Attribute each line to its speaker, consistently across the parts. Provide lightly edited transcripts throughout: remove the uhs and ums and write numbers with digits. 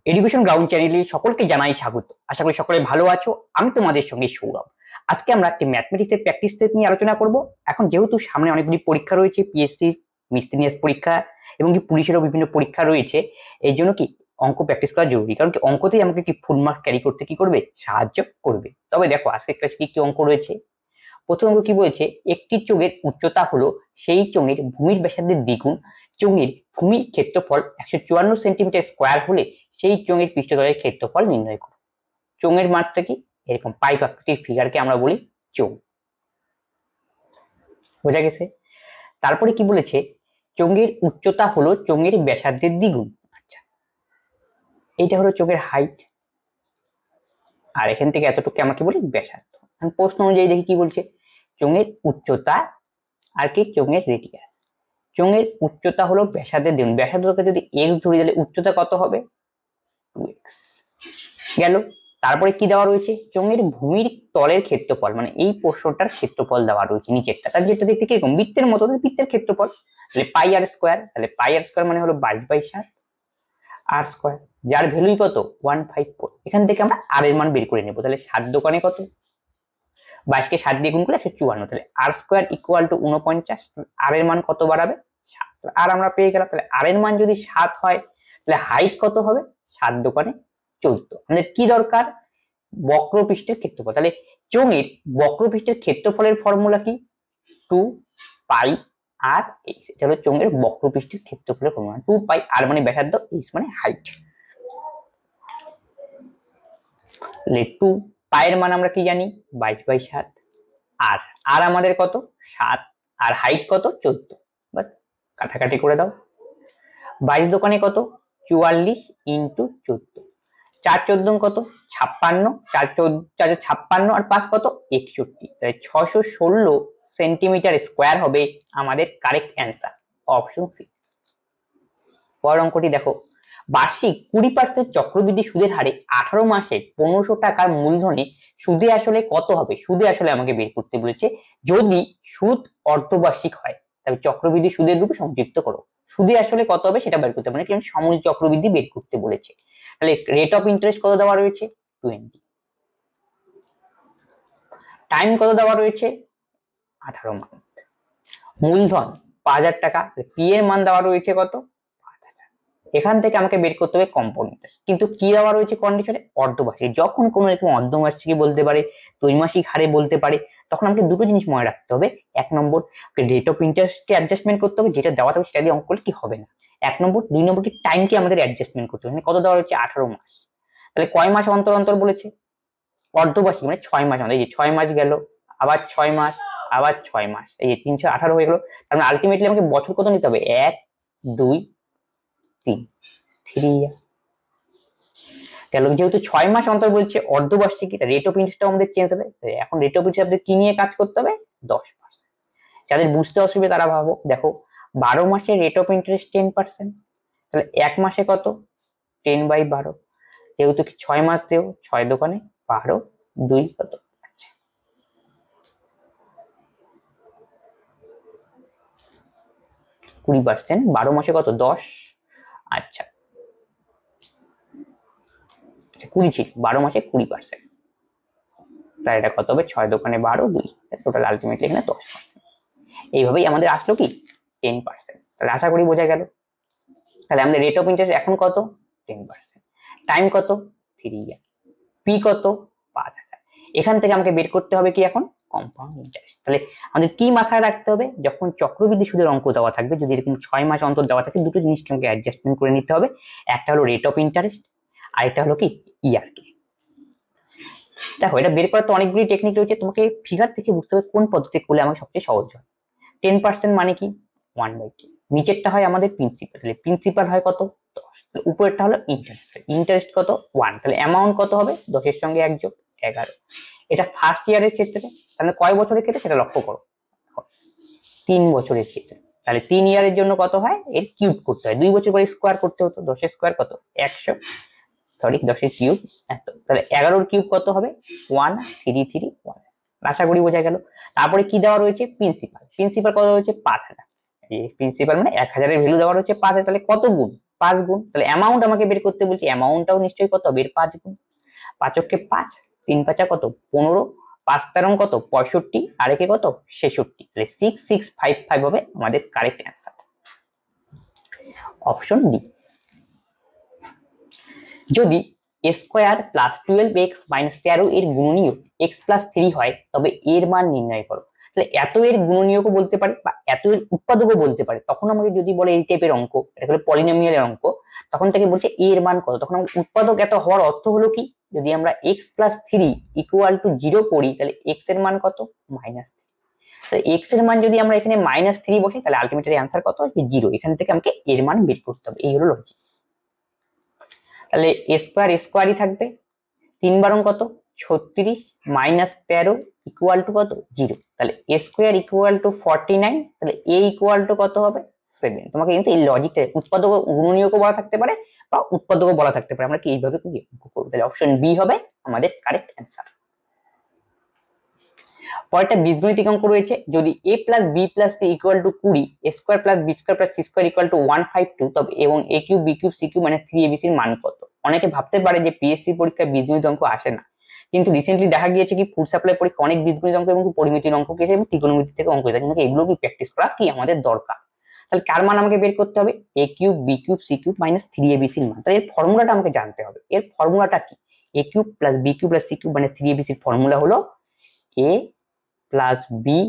Speaker 1: Education ground চ্যানেলে সকলকে জানাই স্বাগত। আশা করি সকলে ভালো আছো। আমি তোমাদের সঙ্গে সৌরভ। আজকে আমরা একটি ম্যাথমেটিক্সের প্র্যাকটিস সেট নিয়ে আলোচনা করব। এখন যেহেতু সামনে অনেকগুলি পরীক্ষা রয়েছে, পিএসসি মিসলেনিয়াস পরীক্ষা এবং কি পুলিশেরও বিভিন্ন পরীক্ষা রয়েছে, এই জন্য কি অঙ্ক প্র্যাকটিস করা জরুরি, কারণ কি অঙ্কতেই আমাকে কি ফুল মার্কস ক্যারি করতে কি করবে, সাহায্য করবে। তবে দেখো আজকের ক্লাসে কি কি অঙ্ক রয়েছে। প্রথম অঙ্ক কি বলেছে, একটি চোঙের উচ্চতা হলো সেই চোঙের ভূমির ব্যাসার্ধের দ্বিগুণ। চোঙের ভূমির ক্ষেত্রফল 154 সেন্টিমিটার স্কোয়ার হলে সেই চোঙের পৃষ্ঠতলের ক্ষেত্রফল নির্ণয় করো। চোঙের মাত্রা কি, এরকম পাইপ আকৃতির ফিগারকে আমরা বলি চোঙ। বোঝা গেছে? তারপরে কি বলেছে, চোঙের উচ্চতা হলো চোঙের ব্যাসার্ধের দ্বিগুণ। আচ্ছা, এইটা হলো চোঙের হাইট, আর এখান থেকে এতটুকু আমরা কি বলি ব্যাসার্ধ। প্রশ্ন অনুযায়ী দেখি কি বলছে, চোঙের উচ্চতা আর কি চোঙের রেডিয়াস। চোঙের উচ্চতা হলো ব্যাসার্ধের দ্বিগুণ, ব্যাসার্ধকে যদি x ধরি তাহলে উচ্চতা কত হবে, 2x গেল। তারপরে কি দেওয়া রয়েছে, চোঙের ভূমির তলের ক্ষেত্রফল, মানে এই প্রশ্নটার ক্ষেত্রফল দেওয়া রয়েছে নিচেরটা, তার যেটা দেখতে কিরকম বৃত্তের মতো, বৃত্তের ক্ষেত্রফল, তাহলে পাই আর স্কোয়ার, তাহলে পাই আর স্কোয়ার মানে হলো 22/7 আর স্কোয়ার, যার ভ্যালুই কত 154। এখান থেকে আমরা আর এর মান বের করে নেবো। তাহলে 7 দোকানে কত, 22কে 7 দিয়ে গুণ করলে 154, তাহলে আর স্কোয়ার ইকুয়াল টু 49। আর এর মান কত বাড়াবে, 7, আর আমরা পেয়ে গেলাম। তাহলে আর এর মান যদি 7 হয় তাহলে হাইট কত হবে, 7 দোকানে 14। আমাদের কি দরকার, বক্রপৃষ্ঠের ক্ষেত্রফল। তাহলে চোঙের বক্রপৃষ্ঠের ক্ষেত্রফলের ফর্মুলা কি, 2 পাই আর এইচ। এটা হলো চোঙের বক্রপৃষ্ঠের ক্ষেত্রফলের ফর্মুলা। 2 পাই আর মানে ব্যাসার্ধ, এইচ মানে হাইট। তাহলে 2 পায়ের মান আমরা কি জানি 22/7, আর আর আমাদের কত 7, আর হাইট কত 14। বাস কাটাকাটি করে দাও। 22 দোকানে কত 44 ইন্টু 14, 4 14 কত 56, 4 4 56 আর 5 কত 61, তাহলে 616 সেন্টিমিটার স্কোয়ার হবে আমাদের কারেক্ট অ্যান্সার, অপশন সি। পরের অঙ্কটি দেখো, বার্ষিক 20% চক্রবৃদ্ধি সুদের হারে 18 মাসে 1500 টাকার মূলধনে সুদে আসলে কত হবে। সুদে আসলে আমাকে বের করতে বলেছে, যদি সুদ অর্ধবার্ষিক হয় তবে চক্রবৃদ্ধি সুদের রূপে সংযুক্ত করো। সুদে আসলে কত হবে সেটা বের করতে, মানে কি সমূল চক্রবৃদ্ধি বের করতে বলেছে। তাহলে রেট অফ ইন্টারেস্ট কত দেওয়া রয়েছে 20, টাইম কত দেওয়া রয়েছে 18 মাস, মূলধন 5000 টাকা, পি এর মান দেওয়া রয়েছে কত 5000। এখান থেকে আমাকে বের করতে হবে কম্পাউন্ড ইন্টারেস্ট, কিন্তু কি দেওয়া রয়েছে কন্ডিশনে অর্ধবার্ষিক। যখন কোনো এরকম অর্ধবার্ষিকী বলতে পারে, ত্রৈমাসিক হারে বলতে পারে, তখন আমাকে দুটো জিনিস মনে রাখতে হবে। এক নম্বর, রেট অফ ইন্টারেস্টকে অ্যাডজাস্টমেন্ট করতে হবে, যেটা দেওয়া থাকবে সেটা দিয়ে অঙ্ক করলে কি হবে না। এক নম্বর, দুই নম্বর কি টাইমকে আমাদের অ্যাডজাস্টমেন্ট করতে হবে। কত দেওয়া রয়েছে 18 মাস, তাহলে কয় মাস অন্তর অন্তর বলেছে, অর্ধবার্ষিক মানে 6 মাস। আমাদের এই যে 6 মাস গেল, আবার 6 মাস, আবার 6 মাস, এই যে 318 হয়ে গেল। তার মানে আলটিমেটলি আমাকে বছর কত নিতে হবে, 1 2 3 ইয়ার গেল। যেহেতু 6 মাস অন্তর বলছে অর্ধবার্ষিকী, রেট অফ ইন্টারেস্টটাও আমাদের চেঞ্জ হবে। এখন রেট অফ ইন্টারেস্ট কি নিয়ে কাজ করতে হবে, 10%। যাদের বুঝতে অসুবিধা তারা ভাবো, দেখো 12 মাসে রেট অফ ইন্টারেস্ট 10%, তাহলে এক মাসে কত 10/12, যেহেতু 6 মাস দেও, 6 দোকানে 12, 2 কত 20%, 12 মাসে কত 10, আচ্ছা 20 ছিল, 12 মাসে 20%, তাহলে এটা কত হবে 6 দোকানে 12, 2, টোটাল আলটিমেটলি এখানে 10%। এইভাবেই আমাদের আসলো কি 10%। তাহলে আশা করি বোঝা গেল। তাহলে আমাদের রেট অফ ইন্টারেস্ট এখন কত 10%, টাইম কত 3 ইয়ার, পি কত 5000। এখান থেকে আমাকে বের করতে হবে কি এখন কম্পাউন্ড ইন্টারেস্ট। তাহলে আমাদের কি মাথায় রাখতে হবে, যখন চক্রবৃদ্ধি সুদের অঙ্ক দেওয়া থাকবে, যদি এরকম 6 মাস অন্তর দেওয়া থাকে, দুটো জিনিসকে আমাকে অ্যাডজাস্টমেন্ট করে নিতে হবে। একটা হলো রেট অফ ইন্টারেস্ট, আর একটা হলো কি ইয়ারকে। দেখো এটা বের করার তো অনেকগুলি টেকনিক রয়েছে, তোমাকে ফিগার থেকে বুঝতে হবে কোন পদ্ধতি করলে আমার সবচেয়ে সহজ হয়। 10% মানে কি 1/10, নিচেরটা হয় আমাদের প্রিন্সিপাল, তাহলে প্রিন্সিপাল হয় কত 10, উপরেরটা হলো ইন্টারেস্ট, ইন্টারেস্ট কত 1, তাহলে অ্যামাউন্ট কত হবে 10 এর সঙ্গে 1 যোগ 11। এটা ফার্স্ট ইয়ারের ক্ষেত্রে, তাহলে কয় বছরের ক্ষেত্রে সেটা লক্ষ্য করো, 3 বছরের ক্ষেত্রে। তাহলে 3 ইয়ারের জন্য কত হয়, এর কিউব করতে হয়, 2 বছর পরে স্কোয়ার করতে হতো, 10 এর স্কোয়ার কত 100, সরি 10 এর কিউব এত, তাহলে 11 এর কিউব কত হবে 1331। আশা করি বোঝা গেল। তারপরে কি দেওয়া রয়েছে প্রিন্সিপাল, প্রিন্সিপাল কত রয়েছে 5000, এই প্রিন্সিপাল মানে 1000 এর ভ্যালু দেওয়া রয়েছে 5000, তাহলে কত গুণ 5 গুণ, তাহলে অ্যামাউন্ট আমাকে বের করতে বলছি, অ্যামাউন্টটাও নিশ্চয়ই কত হবে, 5 গুণ। 5 কে 5, 3 5 কত 15, 5 13 কত 65, আর একে কত 66, তাহলে 6655 হবে আমাদের কারেক্ট অ্যান্সার, অপশন ডি। যদি a square plus 12x minus 13 এর গুণনীয়ক x প্লাস 3 হয় তবে এর মান নির্ণয় করো। তাহলে এত এর গুণনীয়কও বলতে পারে বা এত এর উৎপাদকও বলতে পারে। তখন আমাকে যদি বলে এই টাইপের অঙ্ক, এটা হলো পলিনোমিয়ালের অঙ্ক, তখন থেকে বলছে এর মান কত, তখন উৎপাদক এত হওয়ার অর্থ হলো কি, যদি আমরা x প্লাস 3 ইকুয়াল টু 0 করি তাহলে x এর মান কত, মাইনাস 3। তাহলে x এর মান যদি আমরা এখানে মাইনাস 3 বসি তাহলে আলটিমেটলি অ্যান্সার কত আসবে, 0। এখান থেকে আমাকে এর মান বের করতে হবে, এই হলো লজিক। তাহলে a স্কয়ারই থাকবে, 3 বারং কত 36 মাইনাস 13 ইকুয়াল টু কত 0, তাহলে a স্কয়ার ইকুয়াল টু 49, তাহলে a ইকুয়াল টু কত হবে 7। তোমাকে কিন্তু এই লজিকটা উৎপাদক গুণনীয়কও বলা থাকতে পারে বা উৎপাদকও বলা থাকতে পারে, আমরা কি এইভাবে করব, তাহলে অপশন বি হবে আমাদের কারেক্ট অ্যান্সার। পরেরটা বীজগণিতিক অঙ্ক রয়েছে, যদি a plus b plus c equal to 20, a square plus b square plus c square equal to 152, তবে এবং a cube b cube c cube minus 3abc এর মান কত। অনেকে ভাবতে পারে যে পিএসসি পরীক্ষায় বীজগণিত অঙ্ক আসে না, কিন্তু রিসেন্টলি দেখা গিয়েছে কি ফুড সাপ্লাই পরীক্ষা অনেক বীজগণিত অঙ্ক এবং পরিমিতির অঙ্ক কেছে এবং ত্রিকোণমিতি থেকে অঙ্ক এসেছে, কিন্তু এগুলো কি প্র্যাকটিস করা কি আমাদের দরকার। তাহলে কার মান আমাকে বের করতে হবে, a cube b cube c cube minus 3abc এর মান। তাহলে এর ফর্মুলাটা আমাকে জানতে হবে, এর ফর্মুলাটা কি, a cube plus b cube plus c cube minus 3abc এর ফর্মুলা হলো a plus B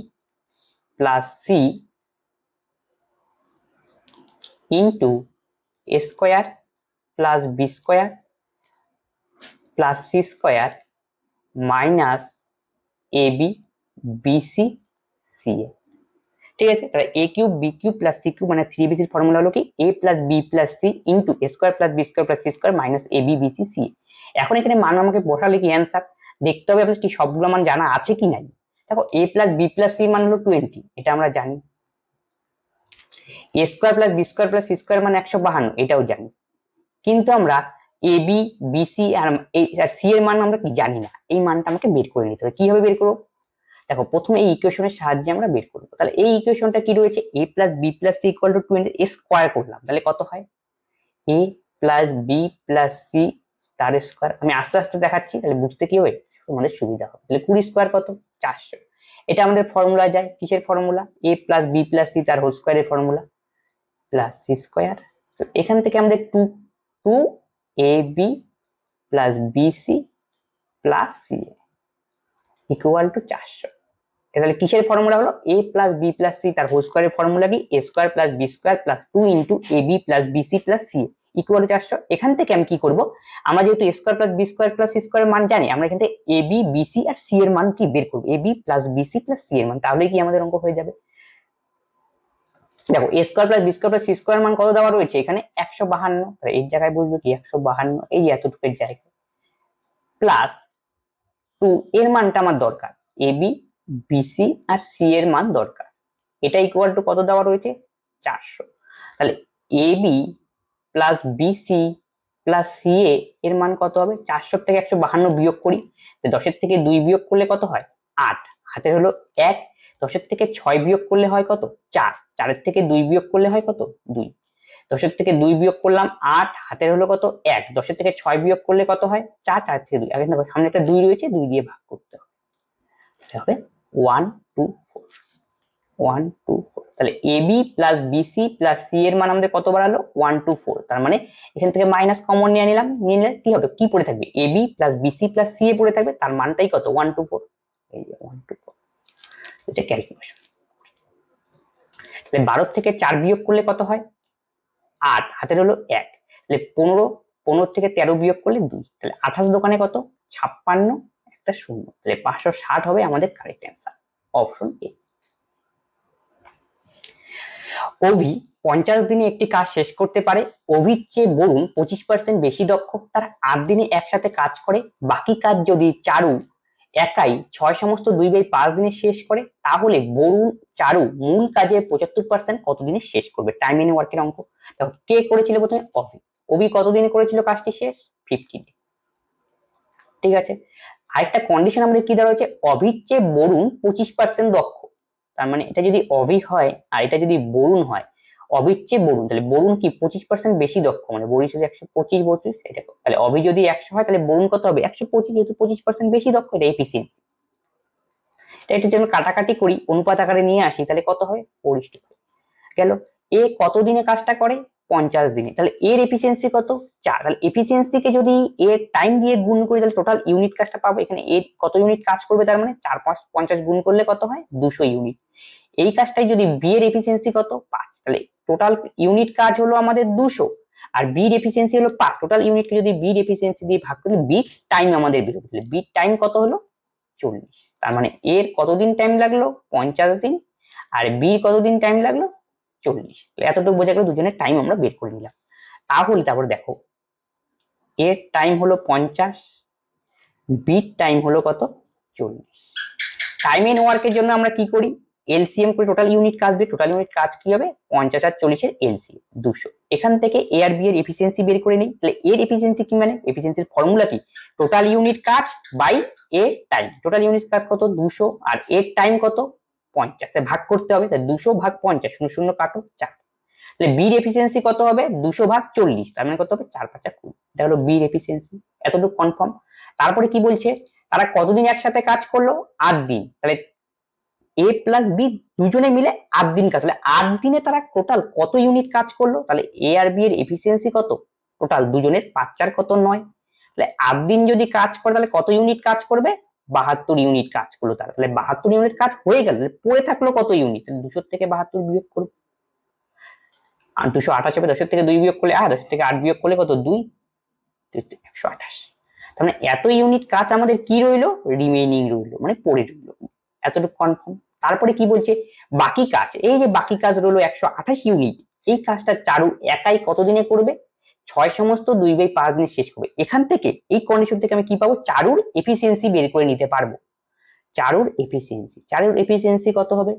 Speaker 1: plus C into A square plus B square plus C square minus A B BC C A. ঠিক আছে, তাহলে A cube B cube plus C cube মানে 3abc এর formula হলো কি a plus B plus C into A square plus B square plus C square minus A B BC C. এখন এখানে মান আমাকে বসালে কি অ্যান্সার, দেখতে হবে আপনার কি সবগুলো মান জানা আছে কি নাই। দেখো a plus B plus C মান হলো 20, এটা আমরা জানি। a square plus B square plus C square মানে 152, এটাও জানি। কিন্তু আমরা এ বি বিসি আর সি এর মান আমরা কি জানি না, এই মানটা আমাকে বের করে নিতে হবে। কিভাবে বের করব, দেখো প্রথমে এই ইকুয়েশনের সাহায্যে আমরা বের করব। তাহলে এই ইকুয়েশনটা কি রয়েছে, a plus B plus C equal to 20, এ স্কয়ার করলাম তাহলে কত হয় a plus B plus C তার স্কয়ার। আমি আস্তে আস্তে দেখাচ্ছি তাহলে বুঝতে কি হবে, আমাদের সুবিধা হবে। তাহলে 20 স্কয়ার কত 400, এটা আমাদের ফর্মুলা যায়, কিসের formula, a plus B plus C তার হোল স্কয়ারের ফর্মুলা প্লাস সি স্কয়ার। তো এখান থেকে আমাদের 2ab plus BC plus C equal to 400। তাহলে কিসের ফর্মুলা হলো, a plus B plus C তার হোল স্কয়ারের ফর্মুলা কি a square plus B square plus 2 into ab plus BC plus C equal to 400। এখান থেকে আমি কি করব, আমরা যেহেতু a square plus B square plus C স্কয়ারের মান জানি, আমরা এখান থেকে ab বিসি আর সি এর মান কি বের করব, ab plus BC plus C এর মান, তাহলে কি আমাদের অঙ্ক হয়ে যাবে। দেখো a square plus B square plus C square মান কত দেওয়া রয়েছে এখানে 152, তাহলে এই জায়গায় বসবে কি 152, এই এতটুকুর জায়গায় প্লাস 2 এর মানটা আমার দরকার, ab বিসি আর সি এর মান দরকার, এটা ইকুয়াল টু কত দেওয়া রয়েছে 400। তাহলে ab plus BC plus C এর মান কত হবে, 400 থেকে 152 বিয়োগ করি, 10 এর থেকে 2 বিয়োগ করলে কত হয় 8, হাতে হলো 1, 10 এর থেকে 6 বিয়োগ করলে হয় কত 4, 4 এর থেকে 2 বিয়োগ করলে হয় কত 2, 10 এর থেকে 2 বিয়োগ করলাম 8, হাতের হলো কত 1, 10 এর থেকে 6 বিয়োগ করলে কত হয় 4, 4 থেকে 2, আগে দেখো সামনে একটা 2 রয়েছে, 2 দিয়ে ভাগ করতে হবে, হবে 1 2 4 1 2 4। তাহলে ab plus BC plus C এর মান আমাদের কত বাড়ালো 1 2 4, তার মানে এখান থেকে মাইনাস কমন নিয়ে নিলাম, নিলে কি হবে কি পড়ে থাকবে ab plus BC plus C এ পড়ে থাকবে, তার মানটাই কত 1 2 4, এই যে 1 2 4, এটা ক্যালকুলেশন। তাহলে 12 থেকে 4 বিয়োগ করলে কত হয় 8, হাতের হলো 1, তাহলে 15 থেকে 13 বিয়োগ করলে 2, তাহলে 28 দোকানে কত 56, একটা শূন্য, তাহলে 560 হবে আমাদের কারেক্ট অ্যান্সার, অপশন এ। অভি 50 দিনে একটি কাজ শেষ করতে পারে, অভির চেয়ে বরুণ 25% বেশি দক্ষ, তারা 8 দিনে একসাথে কাজ করে, বাকি কাজ যদি চারু একাই 6 সমস্ত 2/5 দিনে শেষ করে, তাহলে বরুণ চারু মূল কাজের 75% কত দিনে শেষ করবে। টাইম এন্ড ওয়ার্কের অঙ্ক। দেখো কে করেছিল প্রথমে, অভি। অভি কতদিনে করেছিল কাজটি শেষ 50 দিনে। ঠিক আছে, আরেকটা কন্ডিশন আমাদের কি দেওয়া হয়েছে, অভির চেয়ে বরুণ 25% দক্ষ, তার মানে এটা যদি অভি হয় আর এটা যদি বরুণ হয়, অবির চেয়ে বরুণ, তাহলে বরুণ কি 25% বেশি দক্ষ, মানে বরুণ সাথে 125 32 এটা, তাহলে অবি যদি 100 হয় তাহলে বরুণ কত হবে 125, যেহেতু 25% বেশি দক্ষ, এটা এফিসিয়েন্সি। এটা যদি আমরা কাটাকাটি করি, অনুপাত আকারে নিয়ে আসি, তাহলে কত হয় 4:5 গেল। এ কত দিনে কাজটা করে 50 দিনে, তাহলে এর এফিসিয়েন্সি কত 4, তাহলে এফিসিয়েন্সিকে যদি এর টাইম দিয়ে গুণ করি তাহলে টোটাল ইউনিট কাজটা পাবো। এখানে এ কত ইউনিট কাজ করবে, তার মানে 4 5 50 গুণ করলে কত হয় 200 ইউনিট। এই কাজটাই যদি বি এর এফিসিয়েন্সি কত 5, তাহলে টোটাল ইউনিট কাজ হলো আমাদের 200 আর বি এর এফিসিয়েন্সি হলো 5, টোটাল ইউনিটকে যদি বি এর এফিসিয়েন্সি দিয়ে ভাগ করলে বি টাইম আমাদের বেরোবে, তাহলে বি টাইম কত হলো 40। তার মানে এর কতদিন টাইম লাগলো 50 দিন, আর বি কতদিন টাইম লাগলো 40। এতটুকু বোঝা গেল, দুজনের টাইম আমরা বের করে নিলাম। তাহলে তারপর দেখো এর টাইম হলো 50, বির টাইম হলো কত 40। টাইম এন্ড ওয়ার্কের জন্য আমরা কি করি, এলসিএম করে টোটাল ইউনিট কাজ দিয়ে, টোটাল ইউনিট কাজ কি হবে 50 আর 40 এর এলসিএম 200। এখান থেকে এ আর বি এর এফিসিয়েন্সি বের করে নিই, তাহলে এর এফিসিয়েন্সি কি, মানে এফিসিয়েন্সির ফর্মুলা কি, টোটাল ইউনিট কাজ বাই এর টাইম। টোটাল ইউনিট কাজ কত 200 আর এর টাইম কত 50, তাই ভাগ করতে হবে, তাই 200 ভাগ 50, 0 0 কাটো 4, তাহলে বির এফিসিয়েন্সি কত হবে 200 ভাগ 40, তার মানে কত হবে 4 5 20। এটা হলো বির এফিসিয়েন্সি, এতটুকু কনফার্ম। তারপরে কি বলছে, তারা কতদিন একসাথে কাজ করলো 8 দিন, তাহলে এ প্লাস বি দুজনে মিলে 8 দিন কাজ, তাহলে 8 দিনে তারা টোটাল কত ইউনিট কাজ করলো, তাহলে এ আর বি এর এফিসিয়েন্সি কত টোটাল দুজনের 5 4 কত 9, তাহলে 8 দিন যদি কাজ করে তাহলে কত ইউনিট কাজ করবে 72 ইউনিট কাজ করলো তারা, তাহলে 72 ইউনিট কাজ হয়ে গেল, পড়ে থাকলো কত ইউনিট, 200 থেকে 72 বিয়োগ করব, আর 228 হবে, 10 থেকে 2 বিয়োগ করলে 8, 10 থেকে 8 বিয়োগ করলে কত 2, 128। তার মানে এত ইউনিট কাজ আমাদের কি রইলো রিমেইনিং রইলো, মানে পড়ে রইলো, এতটুকু কনফার্ম। তারপরে কি বলছে বাকি কাজ, এই যে বাকি কাজ রইলো 128 ইউনিট, এই কাজটা চারু একাই কতদিনে করবে 6 সমস্ত 2/5 দিনে শেষ করবে। এখান থেকে এই কন্ডিশন থেকে আমি কি পাবো চারুর এফিসিয়েন্সি বের করে নিতে পারবো। চারুর এফিসিয়েন্সি কত হবে,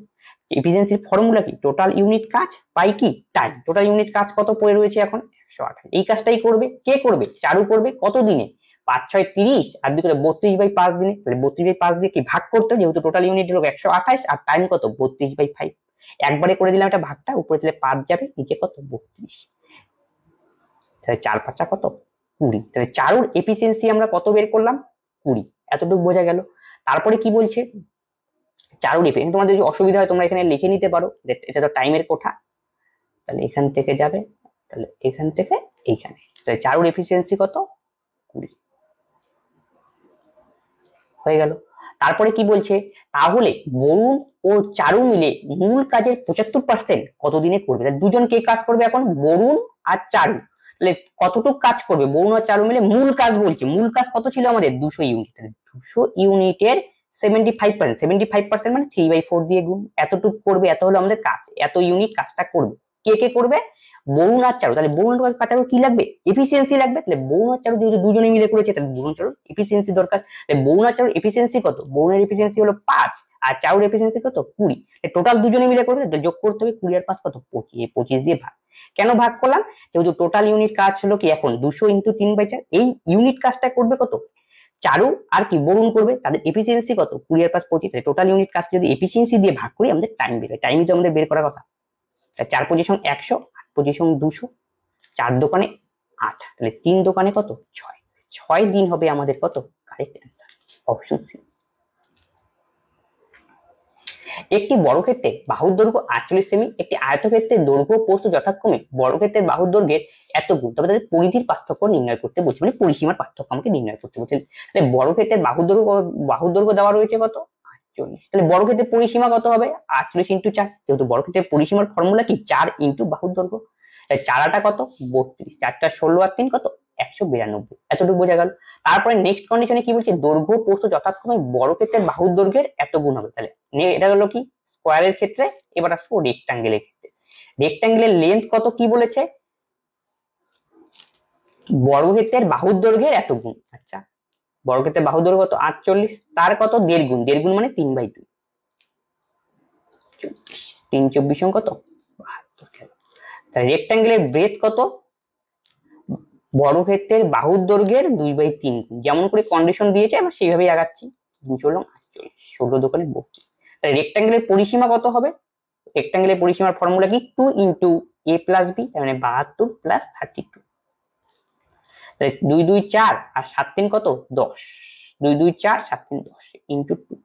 Speaker 1: এফিসিয়েন্সির ফর্মুলা কি টোটাল ইউনিট কাজ বাই কি টাইম। টোটাল ইউনিট কাজ কত পড়ে রয়েছে এখন 128, এই কাজটাই করবে কে করবে চারু করবে কত দিনে 5 6 30 আর 2 করে 32/5 দিনে, তাহলে 32/5 দিয়ে কি ভাগ করতে হবে, যেহেতু টোটাল ইউনিট হলো 128 আর টাইম কত 32/5, একবারে করে দিলাম এটা ভাগটা, উপরে দিলে 5 যাবে, নিচে কত 32, তাহলে 4 5 কত 20, তাহলে চারুর এফিসিয়েন্সি আমরা কত বের করলাম 20, এতটুকু বোঝা গেল। তারপরে কি বলছে চারুর এফিসিয়েন্সি, তোমাদের যদি অসুবিধা হয় তোমরা এখানে লিখে নিতে পারো, এটা তো টাইমের কোঠা, তাহলে এখান থেকে যাবে, তাহলে এখান থেকে এইখানে, তাহলে চারুর এফিসিয়েন্সি কত 20 হয়ে গেল। তারপরে কি বলছে তাহলে বরুণ ও চারু মিলে মূল কাজের 75% কতদিনে করবে, তাহলে দুজন কে কাজ করবে এখন বরুণ আর চারু, তাহলে কতটুকু কাজ করবে বরুণ আর চারু মিলে, মূল কাজ বলছে, মূল কাজ কত ছিল আমাদের 200 ইউনিট, তাহলে 200 ইউনিটের 75%, 75% মানে 3/4 দিয়ে গুণ, এতটুকু করবে, এত হলো আমাদের কাজ, এত ইউনিট কাজটা করবে। কে কে করবে বরুণ আর চারু, তাহলে বরুণ আর চারু কি লাগবে এফিসিয়েন্সি লাগবে, তাহলে বরুণ আর চারু যেহেতু দুজনে মিলে করেছে তাহলে বরুণ চারুর এফিসিয়েন্সি দরকার, তাহলে বরুণ আর চারুর এফিসিয়েন্সি কত, বরুণের এফিসিয়েন্সি হলো 5 আর চারুর এফিসিয়েন্সি কত 20, টোটাল দুজনে মিলে করবে, যোগ করতে হবে 20 আর 5 কত 25, 25 দিয়ে ভাগ। কেন ভাগ করলাম, যেহেতু টোটাল ইউনিট কাজ হলো কি এখন 200 × 3/4, এই ইউনিট কাজটা করবে কত চারু আর কি বরুণ করবে, তাদের এফিসিয়েন্সি কত 20 আর 5 25, তাহলে টোটাল ইউনিট কাজ যদি এফিসিয়েন্সি দিয়ে ভাগ করি আমাদের টাইম বের হয়, টাইমই তো আমাদের বের করার কথা, তাহলে 4 পজিশন 100, 8 পজিশন 200, 4 দোকানে 8, তাহলে 3 দোকানে কত 6, 6 দিন হবে আমাদের কত কারেক্ট অ্যান্সার অপশন সি। একটি বর্গক্ষেত্রে বাহুর দৈর্ঘ্য 48 সেমি, একটি আয়তক্ষেত্রের দৈর্ঘ্য প্রস্থ যথাক্রমে বর্গক্ষেত্রের বাহুর দৈর্ঘ্যের এত গুণ, তবে তাদের পরিধির পার্থক্য নির্ণয় করতে বলছে, মানে পরিসীমার পার্থক্য আমাকে নির্ণয় করতে বলছে। তাহলে বর্গক্ষেত্রের বাহুর দৈর্ঘ্য দেওয়া রয়েছে কত 48, তাহলে বর্গক্ষেত্রের পরিসীমা কত হবে 48 × 4, যেহেতু বর্গক্ষেত্রের পরিসীমার ফর্মুলা কি 4 × বাহুর দৈর্ঘ্য, তাহলে 4 কত 32, 4 16 আর 3 কত 192, এতটুকু বোঝা গেল। তারপরে নেক্সট কন্ডিশনে কি বলছে দৈর্ঘ্য প্রস্থ যথাক্রমে বর্গক্ষেত্রের বাহুর দৈর্ঘ্যের এত গুণ হবে, তাহলে এটা হলো কি স্কয়ারের ক্ষেত্রে, এবার আসবো রেক্টাঙ্গেলের ক্ষেত্রে। রেক্টাঙ্গেলের লেন্থ কত কি বলেছে বর্গক্ষেত্রের বাহুর দৈর্ঘ্যের এত গুণ, আচ্ছা বর্গক্ষেত্রের বাহুর দৈর্ঘ্য কত 48, তার কত 1.5 গুণ, 1.5 গুণ মানে 3/2, 3 24 কত 72, তাহলে রেক্টাঙ্গেলের ব্রেথ কত বর্গক্ষেত্রের বাহুর দৈর্ঘ্যের 2/3 গুণ, যেমন করে কন্ডিশন দিয়েছে আমরা সেইভাবেই আগাচ্ছি, 48, 16 দোকানে 32, তাহলে রেক্টাঙ্গেলের পরিসীমা কত হবে, রেক্টাঙ্গেলের পরিসীমার ফর্মুলা কি 2 × a প্লাস বি, তার মানে 72 প্লাস 32। তাহলে 2 2 4 আর 7 3 কত 10, 2 2 4 7 3 10 ইন্টু 2,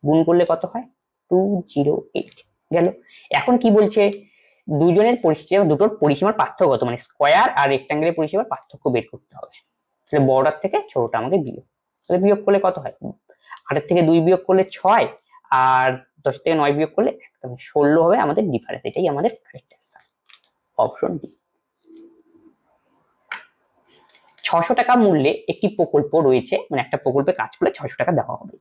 Speaker 1: গুণ করলে কত হয় 208 গেল। এখন কি বলছে দুজনের পরিসীমা, দুটোর পরিসীমার পার্থক্য কত, মানে স্কয়ার আর রেক্ট্যাঙ্গেলের পরিসীমার পার্থক্য বের করতে হবে। তাহলে বড়টার থেকে ছোটটা আমাকে বিয়োগ, তাহলে বিয়োগ করলে কত হয় 8 থেকে 2 বিয়োগ করলে 6 আর 10 থেকে 9 বিয়োগ করলে 16 হবে আমাদের ডিফারেন্স। এটাই আমাদের কারেক্ট অ্যান্সার, অপশন ডি। 600 টাকা মূল্যে একটি প্রকল্প রয়েছে, মানে একটা প্রকল্পে কাজ করলে 600 টাকা দেওয়া হবে।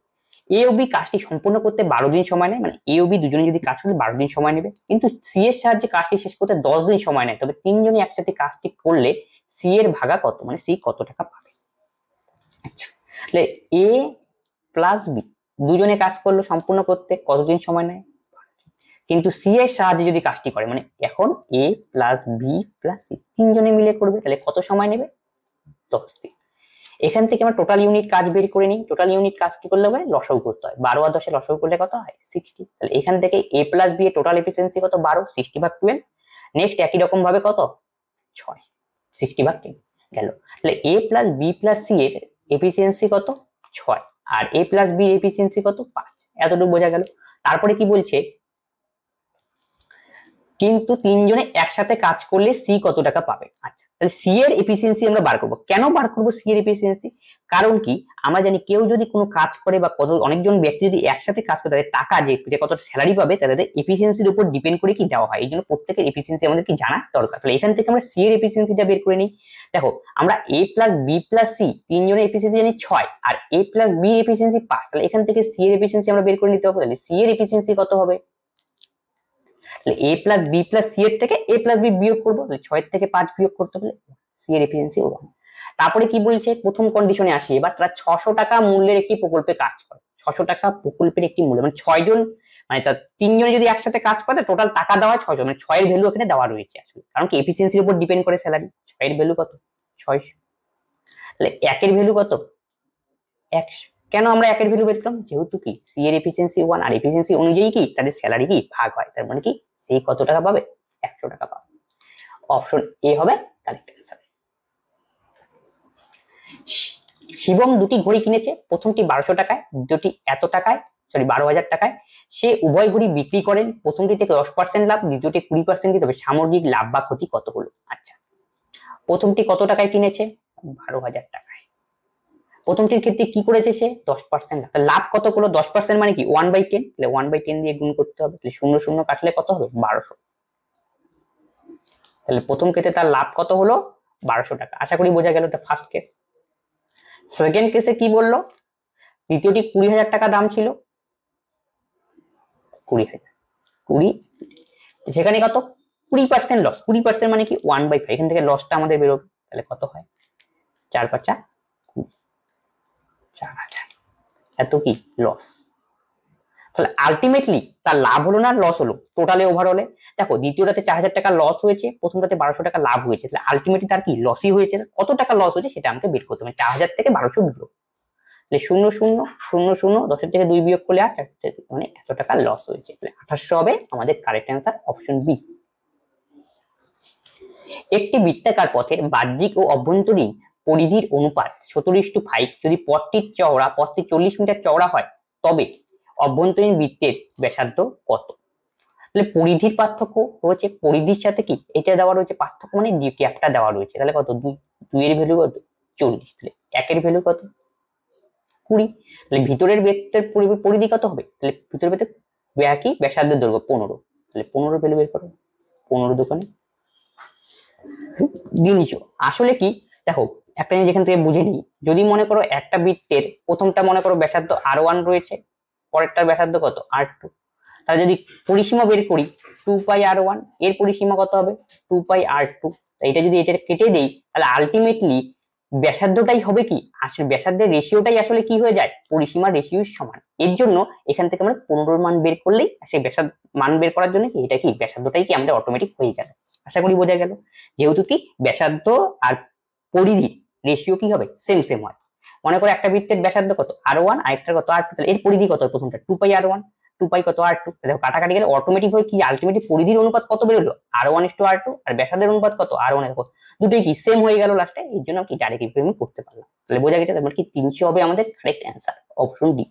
Speaker 1: এ ও বি কাজটি সম্পূর্ণ করতে 12 দিন সময় নেয়, মানে এ ও বি দুজনে যদি কাজ করতে 12 দিন সময় নেবে, কিন্তু সি এর সাহায্যে কাজটি শেষ করতে 10 দিন সময় নেয়, তবে তিনজনই একসাথে কাজটি করলে সি এর ভাগা কত, মানে সি কত টাকা পাবে। আচ্ছা, তাহলে এ প্লাস বি দুজনে কাজ করলো সম্পূর্ণ করতে কতদিন সময় নেয়, কিন্তু সি এর সাহায্যে যদি কাজটি করে, মানে এখন এ প্লাস বি প্লাস সি তিনজনে মিলে করবে, তাহলে কত সময় নেবে 10 দিন। এখান থেকে আমরা টোটাল ইউনিট কাজ বের করে নিই। টোটাল ইউনিট কাজ কি করলে হবে, লসাগু করতে হয়। 12 আর 10 লসাগু করলে কত হয় 60। তাহলে এখান থেকে এ প্লাস বি এর টোটাল এফিসিয়েন্সি কত 12, 60/12। নেক্সট একই রকম ভাবে কত 6, 60/10 গেল। তাহলে এ প্লাস বি প্লাস সি এর এফিসিয়েন্সি কত 6 আর এ প্লাস বি এফিসিয়েন্সি কত 5, এতটুকু বোঝা গেল। তারপরে কি বলছে, কিন্তু তিনজনে একসাথে কাজ করলে সি কত টাকা পাবে। আচ্ছা, তাহলে সি এর এফিসিয়েন্সি আমরা বার করব। কেন বার করব সি এর এফিসিয়েন্সি, কারণ কি আমরা জানি কেউ যদি কোনো কাজ করে বা কত অনেকজন ব্যক্তি যদি একসাথে কাজ করে তাদের টাকা যে কত স্যালারি পাবে তাদের এফিসিয়েন্সির উপর ডিপেন্ড করে কি দেওয়া হয়, এই জন্য প্রত্যেকের এফিসিয়েন্সি আমাদের কি জানা দরকার। তাহলে এখান থেকে আমরা সি এর এফিসিয়েন্সিটা বের করে নিই। দেখো আমরা এ প্লাস বি প্লাস সি তিনজনের এফিসিয়েন্সি জানি 6 আর এ প্লাস বি এফিসিয়েন্সি 5, তাহলে এখান থেকে সি এর এফিসিয়েন্সি আমরা বের করে নিতে হবে। তাহলে সি এর এফিসিয়েন্সি কত হবে, এ প্লাস বি প্লাস সি এর থেকে এ প্লাস বি বিয়োগ করবো, 6 থেকে 5 বিয়োগ করতে হলে সি এর এফিসিয়েন্সি 1। তারপরে কি বলছে প্রথম কন্ডিশনে আসি, এবার তারা 600 টাকা মূল্যের একটি প্রকল্পে কাজ করে। 600 টাকা প্রকল্পের একটি মূল্য, মানে 6 জন, মানে তিনজনে যদি একসাথে কাজ করে টোটাল টাকা দেওয়া হয় 600, মানে 6 এর ভ্যালু এখানে দেওয়া রয়েছে আসলে, কারণ কি এফিসিয়েন্সির উপর ডিপেন্ড করে স্যালারি। 6 এর ভ্যালু কত 600, তাহলে 1 এর ভ্যালু কত 100। কেন আমরা 1 এর ভ্যালু বের করলাম, যেহেতু কি সি এর এফিসিয়েন্সি 1 আর এফিসিয়েন্সি অনুযায়ী কি তাদের স্যালারি কি ভাগ হয়, তার মানে কি সি কত টাকা পাবে 100 টাকা পাবে। অপশন এ হবে কারেক্ট অ্যান্সার। শিবম দুটি ঘড়ি কিনেছে, প্রথমটি 1200 টাকায়, দ্বিতীয়টি এত টাকায়, 12,000 টাকায়। সে উভয় ঘড়ি বিক্রি করেন, প্রথমটি থেকে 10% লাভ, দ্বিতীয়টি 20% কি, তবে সামগ্রিক লাভ বা ক্ষতি কত হলো। আচ্ছা, প্রথমটি কত টাকায় কিনেছে 12,000 টাকায়, প্রথমটির ক্ষেত্রে কি করেছে সে 10% লাভ, লাভ কত করলো 10% মানে কি 1/10, তাহলে 1/10 দিয়ে গুণ করতে হবে, তাহলে 0 0 কাটলে কত হবে 1200। তাহলে প্রথম ক্ষেত্রে তার লাভ কত হলো 1200 টাকা। আশা করি বোঝা গেল, এটা ফার্স্ট কেস। সেকেন্ড কেসে কি বললো, দ্বিতীয়টি 20,000 টাকা দাম ছিল, 20,000 সেখানে কত 20% লস, 20% মানে কি 1/5, এখান থেকে লসটা আমাদের বেরোবে, তাহলে কত হয় 4 5 4,000, এত কি লস। তাহলে আলটিমেটলি তার লাভ হলো না লস হলো, টোটালে ওভারঅলে দেখো দ্বিতীয়টাতে 4,000 টাকা লস হয়েছে, প্রথমটাতে 1200 টাকা লাভ হয়েছে, তাহলে আলটিমেটলি তার কি লসই হয়েছে। কত টাকা লস হয়েছে সেটা আমাকে বের করতে হবে, 4,000 থেকে 1200 বিয়োগ, তাহলে 0 0 0 0, 10 থেকে 2 বিয়োগ করলে 8, মানে এত টাকা লস হয়েছে, তাহলে 2800 হবে আমাদের কারেক্ট অ্যান্সার, অপশন বি। একটি বৃত্তাকার পথের বাহ্যিক ও অভ্যন্তরীণ পরিধির অনুপাত 70:5, যদি পথটি 40 মিটার চওড়া হয় তবে অভ্যন্তরীণ বৃত্তের ব্যাসার্ধ কত। তাহলে পরিধির পার্থক্য রয়েছে, পরিধির সাথে কি এটা দেওয়া রয়েছে পার্থক্য, মানে গ্যাপটা দেওয়া রয়েছে, তাহলে কত 2, 2 এর ভ্যালু কত 40, তাহলে 1 এর ভ্যালু কত 20, তাহলে ভিতরের বৃত্তের পরিধি কত হবে, তাহলে ভিতরের বৃত্তের একই ব্যাসার্ধের দৈর্ঘ্য 15, তাহলে 15 ভ্যালু বের করো, 15 দোকানে জিনিস। আসলে কি দেখো একটা জিনিস এখান থেকে বুঝে নিই, যদি মনে করো একটা বৃত্তের প্রথমটা মনে করো ব্যাসার্ধ r1 রয়েছে, পরেরটার ব্যাসার্ধ কত r2, তাহলে যদি পরিসীমা বের করি 2πr1, এর পরিসীমা কত হবে 2πr2, এটা যদি এটা কেটে দেই তাহলে আলটিমেটলি ব্যাসার্ধটাই হবে কি, আসলে ব্যাসার্ধের রেশিওটাই আসলে কি হয়ে যায় পরিসীমার রেশিওর সমান। এর জন্য এখান থেকে আমরা 15 মান বের করলেই, সেই ব্যাসার্ধ মান বের করার জন্য কি এটা কি ব্যাসার্ধটাই কি আমাদের অটোমেটিক হয়ে গেল। আশা করি বোঝা গেল, যেহেতু কি ব্যাসার্ধ আর পরিধি রেশিও কি হবে সেম হয়। মনে করো একটা বৃত্তের ব্যাসার্ধ কত r1 আর একটার কত r2, তাহলে এর পরিধি কত প্রথমটা 2πr1, 2 পাই কত R2, দেখো কাটাকাটি গেলে অটোমেটিক হয়ে কি আলটিমেটলি পরিধির অনুপাত কত বেরোলো R1:R2, আর ব্যাসার্ধের অনুপাত কত R1, দেখো দুটোই কি সেম হয়ে গেল লাস্টে, এই জন্য কি ডাইরেক্ট ইকুইভ্যালেন্ট করতে পারলাম। তাহলে বোঝা গেছে তারপর কি 300 হবে আমাদের কারেক্ট অ্যান্সার, অপশন ডি।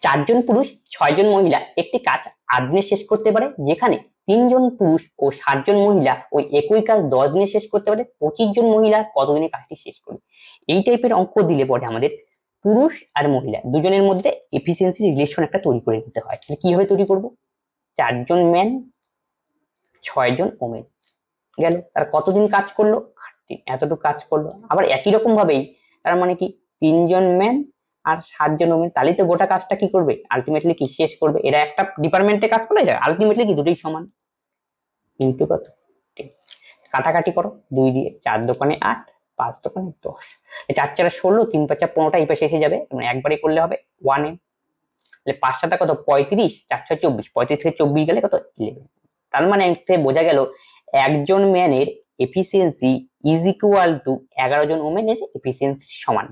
Speaker 1: 4 জন পুরুষ 6 জন মহিলা একটি কাজ 8 দিনে শেষ করতে পারে, যেখানে 3 জন পুরুষ ও 7 জন মহিলা ওই একই কাজ 10 দিনে শেষ করতে পারে, 25 জন মহিলা কত দিনে কাজটি শেষ করবে। এই টাইপের অঙ্ক দিলে পরে আমাদের পুরুষ আর মহিলা দুজনের মধ্যে এফিসিয়েন্সি রিলেশন একটা তৈরি করে দিতে হয়। তাহলে কিভাবে তৈরি করব, 4 জন ম্যান 6 জন ওমেন গেল, তারা কতদিন কাজ করলো, 8 দিন, এতটুকু কাজ করলো। আবার একই রকম ভাবেই তার মানে কি 3 জন ম্যান আর 7 জন ওমেন, তাহলেই তো গোটা কাজটা কি করবে আলটিমেটলি কি শেষ করবে। এরা একটা ডিপার্টমেন্টে কাজ করলে আলটিমেটলি কি দুটোই সমান, ইনটু কত, কাটাকাটি করো 2 দিয়ে, 4 দোকানে 8, 5 দোকানে 10, 4 4 16, 3 5 15টা এই পাশে এসে যাবে, একবারই করলে হবে 1m। তাহলে 5 7 কত 35, 4 6 24, 35 থেকে 24 গেলে কত 11। তার মানে এতে বোঝা গেল একজন ম্যানের এফিসিয়েন্সি ইজ ইকুয়াল টু 11 জন ওমেনের এফিসিয়েন্সি সমান।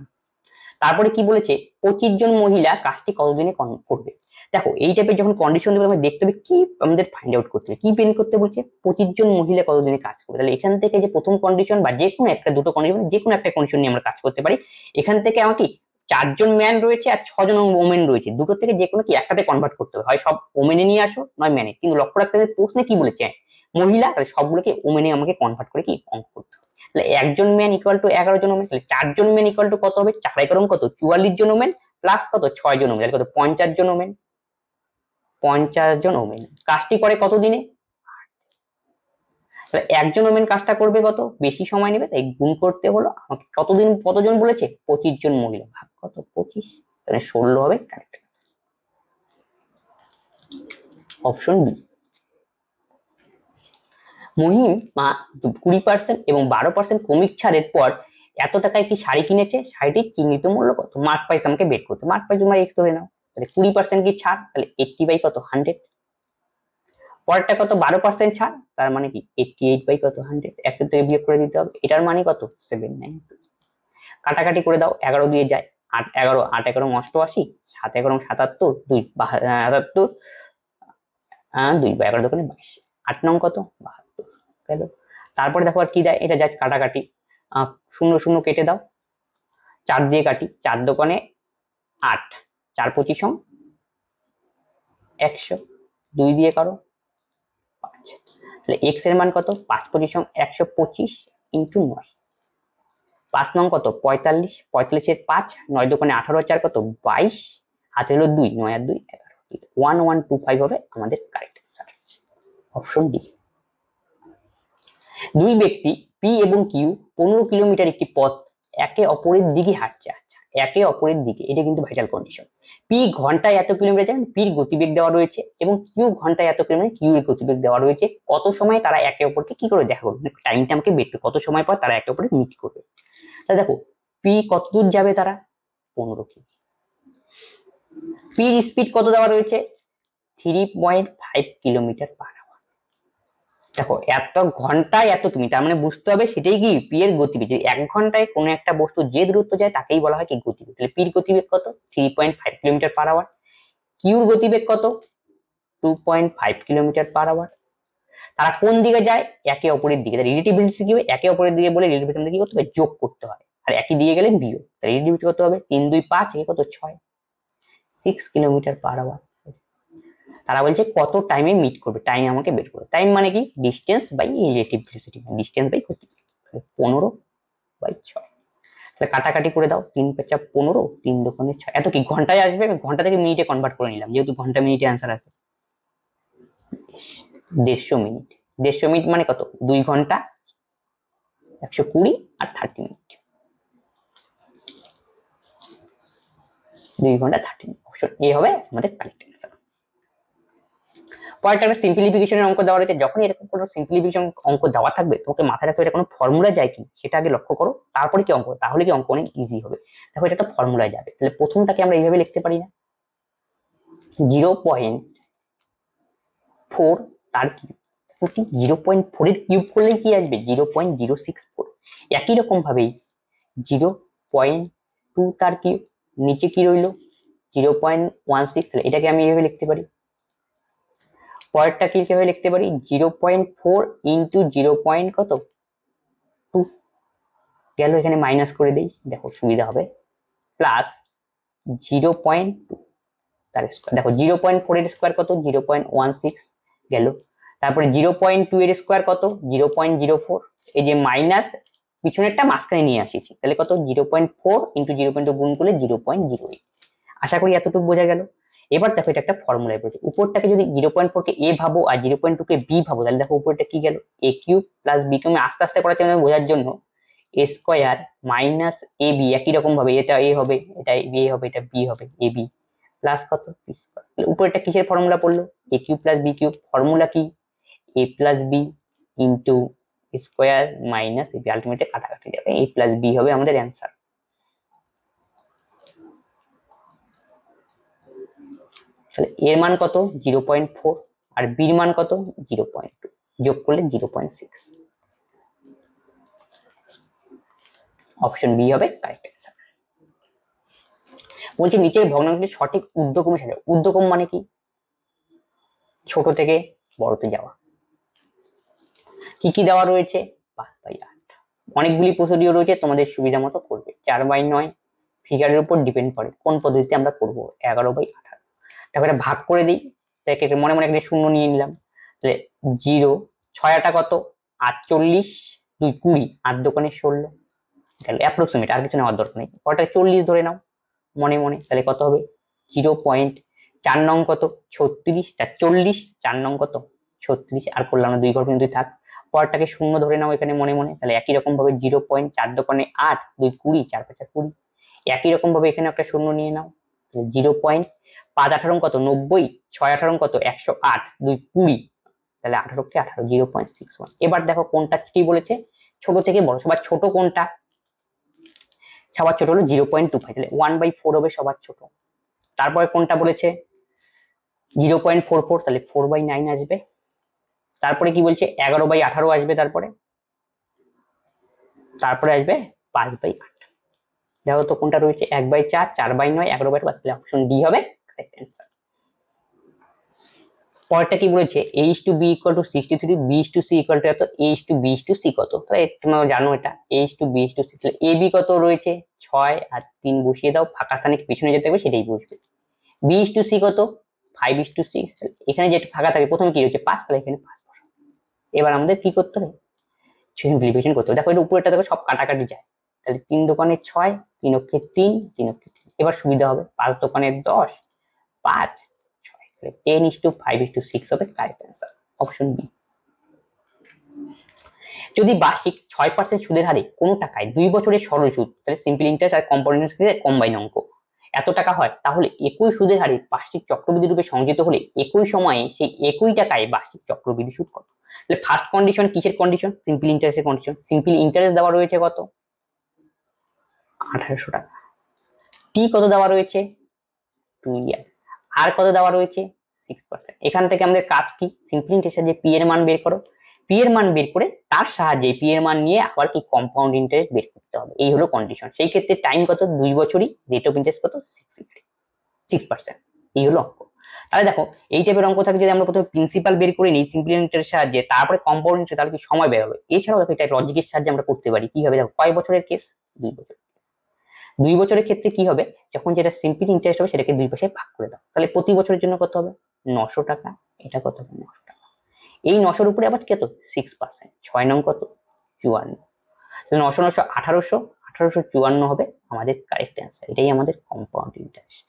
Speaker 1: তারপরে কি বলেছে 25 জন মহিলা কাজটি কতদিনে করবে। দেখো এই টাইপের যখন কন্ডিশন দেবে আমরা দেখতে হবে কি আমাদের ফাইন্ড আউট করতে হবে, কি বের করতে বলছে 25 জন মহিলা কতদিনে কাজ করবে। তাহলে এখান থেকে যে প্রথম কন্ডিশন বা যে কোনো একটা দুটো কন্ডিশন, যে কোনো একটা কন্ডিশন নিয়ে আমরা কাজ করতে পারি। এখান থেকে আমার কি 4 জন ম্যান রয়েছে আর 6 জন ওমেন রয়েছে, দুটো থেকে যে কোনো কি একটাতে কনভার্ট করতে হবে, হয় সব ওমেনে নিয়ে আসো নয় ম্যানে। কিন্তু লক্ষ্য রাখতে হবে প্রশ্নে কি বলেছে মহিলা, তাহলে সবগুলোকে ওমেনে আমাকে কনভার্ট করে কি অঙ্ক করতে হবে। তাহলে একজন ম্যান ইকুয়াল টু 11 জন ওমেন, তাহলে 4 জন ম্যান ইকুয়াল টু কত হবে 4 এর কত 44 জন ওমেন প্লাস কত 6 জন ওমেন, তাহলে কত 50 জন ওমেন, 50 জন ওমেন কাজটি করে কত দিনে। তাহলে একজন ওমেন কাজটা করবে কত বেশি সময় নেবে, তাই গুণ করতে হলো আমাকে কতদিন কতজন বলেছে 25 জন মহিলা, ভাগ কত 25, তাহলে 16 হবে কারেক্ট অপশন বি। মহিমা 20% এবং 12% কমিক ছাড়ের পর এত টাকায় একটি শাড়ি কিনেছে, শাড়িটির চিহ্নিত মূল্য কত, মার্ক প্রাইস আমাকে বের করতে, মার্ক প্রাইস তোমরা এক্স ধরে নাও, তাহলে 20% কি ছাড়, তাহলে 80 বাই কত 100, পরেরটা কত 12% ছাড়, তার মানে কি 88 বাই কত 100, একটা থেকে বিয়োগ করে দিতে হবে, এটার মানে কত 792, কাটাকাটি করে দাও 11 দিয়ে যায় 8 11 8 11 88, 7 11 77, 2 77, 2 11 দোকানে 22, 8 নং কত 72 গেল। তারপরে দেখো আর কি দেয়, এটা জাস্ট কাটাকাটি, 0 0 কেটে দাও, 4 দিয়ে কাটি, 4 দোকানে 8, 4 25 100, 2 দিয়ে করো 5, তাহলে x এর মান কত 5 25 125 ইন্টু 9, 5 নং কত 45, 45 এর 5, 9 দোকানে 18 4 কত 22, হাতে হলো 2, 9 আর 2 11, 1125 হবে আমাদের কারেক্ট অ্যান্সার, অপশন ডি। দুই ব্যক্তি পি এবং কিউ 15 কিলোমিটার একটি পথ একে অপরের দিকে হাঁটছে, আচ্ছা একে অপরের দিকে, এটা কিন্তু ভাইটাল কন্ডিশন। পি ঘন্টায় এত কিলোমিটার যাবেন, পির গতিবেগ দেওয়া রয়েছে, এবং কিউ ঘন্টায় এত কিলোমিটার, কিউ এর গতিবেগ দেওয়া রয়েছে, কত সময় তারা একে অপরকে কি করে দেখা করবে, টাইমটা আমাকে বের করতে, কত সময় পর তারা একে অপরকে মিট করবে। তাহলে দেখো পি কত দূর যাবে, তারা 15 কিমি, পির স্পিড কত দেওয়া রয়েছে 3.5 কিলোমিটার পার আওয়ার। দেখো এত ঘন্টায় এত কিমি, তার মানে বুঝতে হবে সেটাই কি পি এর গতিবেগ, যদি 1 ঘন্টায় কোনো একটা বস্তু যে দূরত্ব যায় তাকেই বলা হয় কি গতিবেগ। তাহলে পির গতিবেগ কত 3.5 কিলোমিটার পার আওয়ার, কিউর গতিবেগ কত 2.5 কিলোমিটার পার আওয়ার। তারা কোন দিকে যায় একে অপরের দিকে, রিলেটিভ ভেলোসিটি কি হবে একে অপরের দিকে বলে রিলেটিভ ভেলোসিটি কি করতে হবে যোগ করতে হয়, আর একই দিকে গেলে বিয়োগ, তাহলে রিলেটিভ ভেলোসিটি কত হবে 3 2 5 এ কত 6 কিলোমিটার পার আওয়ার। তারা বলছে কত টাইমে মিট করবে, টাইম আমাকে বের করবে, টাইম মানে কি distance by relative velocity, distance by গতিবেগ, 15/6, তাহলে কাটাকাটি করে দাও 3 5 15, 3 দোকানে 6, এত কি ঘন্টায় আসবে, আমি ঘন্টা থেকে মিনিটে কনভার্ট করে নিলাম, যেহেতু ঘন্টা মিনিটে অ্যান্সার আছে 150 মিনিট, 150 মিনিট মানে কত 2 ঘন্টা 120 আর 30 মিনিট, 2 ঘন্টা 30 মিনিট, অপশন এ হবে আমাদের কারেক্ট অ্যান্সার। পরেরটা একটা সিম্পলিফিকেশনের অঙ্ক দেওয়া রয়েছে, যখন এরকম কোনো সিম্পলিফিকেশন অঙ্ক দেওয়া থাকবে তোমাকে মাথায় রাখতে হবে এটা কোনো ফর্মুলা যায় কি সেটা আগে লক্ষ্য করো, তারপরে কি অঙ্ক, তাহলে কি অঙ্ক অনেক ইজি হবে। দেখো এটা একটা ফর্মুলায় যাবে, তাহলে প্রথমটাকে আমরা এইভাবে লিখতে পারি না 0.4 তার কিউব, 0.4 এর কিউব করলে কি আসবে 0.064, একই রকম ভাবেই 0.2 তার কিউব, নিচে কি রইলো 0.16, তাহলে এটাকে আমি এইভাবে লিখতে পারি। পরেরটা কি হিসেবে লিখতে পারি 0.4 ইন্টু 0.2 গেল, এখানে মাইনাস করে দিই, দেখো সুবিধা হবে, প্লাস 0.2 তার স্কোয়ার। দেখো 0.4 এর স্কোয়ার কত 0.16 গেল, তারপরে 0.2 এর স্কোয়ার কত 0.04, এই যে মাইনাস পিছনেরটা মাঝখানে নিয়ে আসিছি, তাহলে কত 0.4 ইন্টু 0.2 গুণ করলে 0.08। আশা করি এতটুকু বোঝা গেল। এবার দেখো এটা একটা ফর্মুলায় বলছে, উপরটাকে যদি 0.4 কে a ভাবো আর 0.2 কে b ভাবো, তাহলে দেখো উপরটা কি গেল a cube plus b cube. আস্তে আস্তে করার চেষ্টা বোঝার জন্য a স্কয়ার মাইনাস ab, একই রকম ভাবে এটা a হবে, এটা b হবে, এটা b হবে, ab প্লাস কত b স্কয়ার। তাহলে উপরটা কিসের ফর্মুলা পড়লো a cube plus b cube, formula কি a plus b into square minus ab, ultimately কাটাকাটি যাবে, a প্লাস b হবে আমাদের অ্যান্সার। তাহলে এর মান কত 0.4 আর বির মান কত 0.2, যোগ করলে 0.6, অপশন বি হবে কারেক্ট অ্যান্সার। বলছি নিচের ভগ্নাংশটি সঠিক ঊর্ধ্বক্রমে সাজাও। ঊর্ধ্বক্রম মানে কি ছোট থেকে বড়তে যাওয়া। কি কি দেওয়া রয়েছে 5/8, অনেকগুলি প্রসিডিওর রয়েছে, তোমাদের সুবিধা মতো করবে। 4/9 ফিগারের উপর ডিপেন্ড করে কোন পদ্ধতিতে আমরা করব। 11/18, তারপরে ভাগ করে দিই, তাকে মনে মনে একটা শূন্য নিয়ে নিলাম, তাহলে 0 6 কত 48, 2 20, 8 দোকানে 16 গেল, অ্যাপ্রক্সিমেট, আর কিছু নেওয়ার দরকার নেই। ওটা 40 ধরে নাও মনে মনে, তাহলে কত হবে 0.4 নং কত 36, 40, 4 নং কত 36, আর করলাম না, 2 ঘর কিন্তু থাক, পরটাকে শূন্য ধরে নাও এখানে মনে মনে, তাহলে একই রকম ভাবে 0.4 দোকানে 8, 2 20, 4 5 20, একই রকম ভাবে এখানে একটা শূন্য নিয়ে নাও, 0.5 18 কত 90, 6 18 কত 108, 2 20, তাহলে 18 কে 18 0.61। এবার দেখো কোনটা কি বলেছে ছোট থেকে বড়, সবার ছোট কোনটা, সবার ছোট হলো 0.25, তাহলে 1/4 হবে সবার ছোট। তারপরে কোনটা বলেছে 0.44, তাহলে 4/9 আসবে। তারপরে কি বলছে 11/18 আসবে, তারপরে আসবে 5/8। দেখো তো কোনটা রয়েছে 1/4, 4/9, 11/8, তাহলে অপশন ডি হবে কারেক্ট অ্যান্সার। পরেরটা কি বলেছে a/b = 63, b/c = এত, a/b/c কত, তাহলে তোমরা জানো এটা a/b/c, তাহলে ab কত রয়েছে 6 আর 3 বসিয়ে দাও, ফাঁকা স্থানে পিছনে যেতে হবে সেটাই বসবে। b/c কত 5/6, এখানে যেটা ফাঁকা থাকে প্রথমে কি হচ্ছে 5, তাহলে এখানে 5 বসাবো। এবার আমাদের কি করতে হবে সিম্পলিফিকেশন করতে হবে। দেখো এটা উপরেরটা দেখো সব কাটাকাটি যায়, তাহলে 3 দোকানে 6, 3 অক্ষে 3, 3 অক্ষে 3, এবার সুবিধা হবে 5 দোকানে 10, 5 6, 10:5:6 হবে কারেক্ট অ্যান্সার, অপশন বি। যদি বার্ষিক 6% সুদের হারে কোনো টাকায় 2 বছরের সরল সুদ, তাহলে সিম্পল ইন্টারেস্ট আর কম্পাউন্ড ইন্টারেস্ট কম্বাইন অঙ্ক এত টাকা হয়, তাহলে একই সুদের হারে বার্ষিক চক্রবৃদ্ধি রূপে সংযোজিত হলে একই সময়ে সেই একই টাকায় বার্ষিক চক্রবৃদ্ধি সুদ কত। তাহলে ফার্স্ট কন্ডিশন কিসের কন্ডিশন, সিম্পল ইন্টারেস্টের কন্ডিশন। সিম্পল ইন্টারেস্ট দেওয়া রয়েছে কত 1800 টাকা, টি কত দেওয়া রয়েছে 2 ইয়ার, আর কত দেওয়া রয়েছে 6%। এখান থেকে আমাদের কাজ কি সিম্পল ইন্টারেস্টের যে পি এর মান বের করো, পি এর মান বের করে তার সাহায্যে পি এর মান নিয়ে আবার কি কম্পাউন্ড ইন্টারেস্ট বের করতে হবে, এই হলো কন্ডিশন। সেই ক্ষেত্রে টাইম কত 2 বছরই, রেট অফ ইন্টারেস্ট কত 6%, এই হলো অঙ্ক। তাহলে দেখো এই টাইপের অঙ্ক থাকে যদি আমরা প্রথমে প্রিন্সিপাল বের করে নিই সিম্পল ইন্টারেস্টের সাহায্যে, তারপরে কম্পাউন্ড ইন্টারেস্ট, তাহলে কি সময় ব্যয় হবে। এছাড়াও দেখো এটা লজিকের সাহায্যে আমরা করতে পারি কিভাবে, দেখো কয় বছরের কেস 2 বছর, 2 বছরের ক্ষেত্রে কি হবে যখন যেটা সিম্পল ইন্টারেস্ট হবে সেটাকে 2 পাশে ভাগ করে দাও, তাহলে প্রতি বছরের জন্য কত হবে 900 টাকা, এটা কত হবে 900 টাকা, এই 900-র উপরে আবার কত 6%, 6 নং কত 54, তাহলে 900 900 1800, 1854 হবে আমাদের কারেক্ট অ্যান্সার, এটাই আমাদের কম্পাউন্ড ইন্টারেস্ট,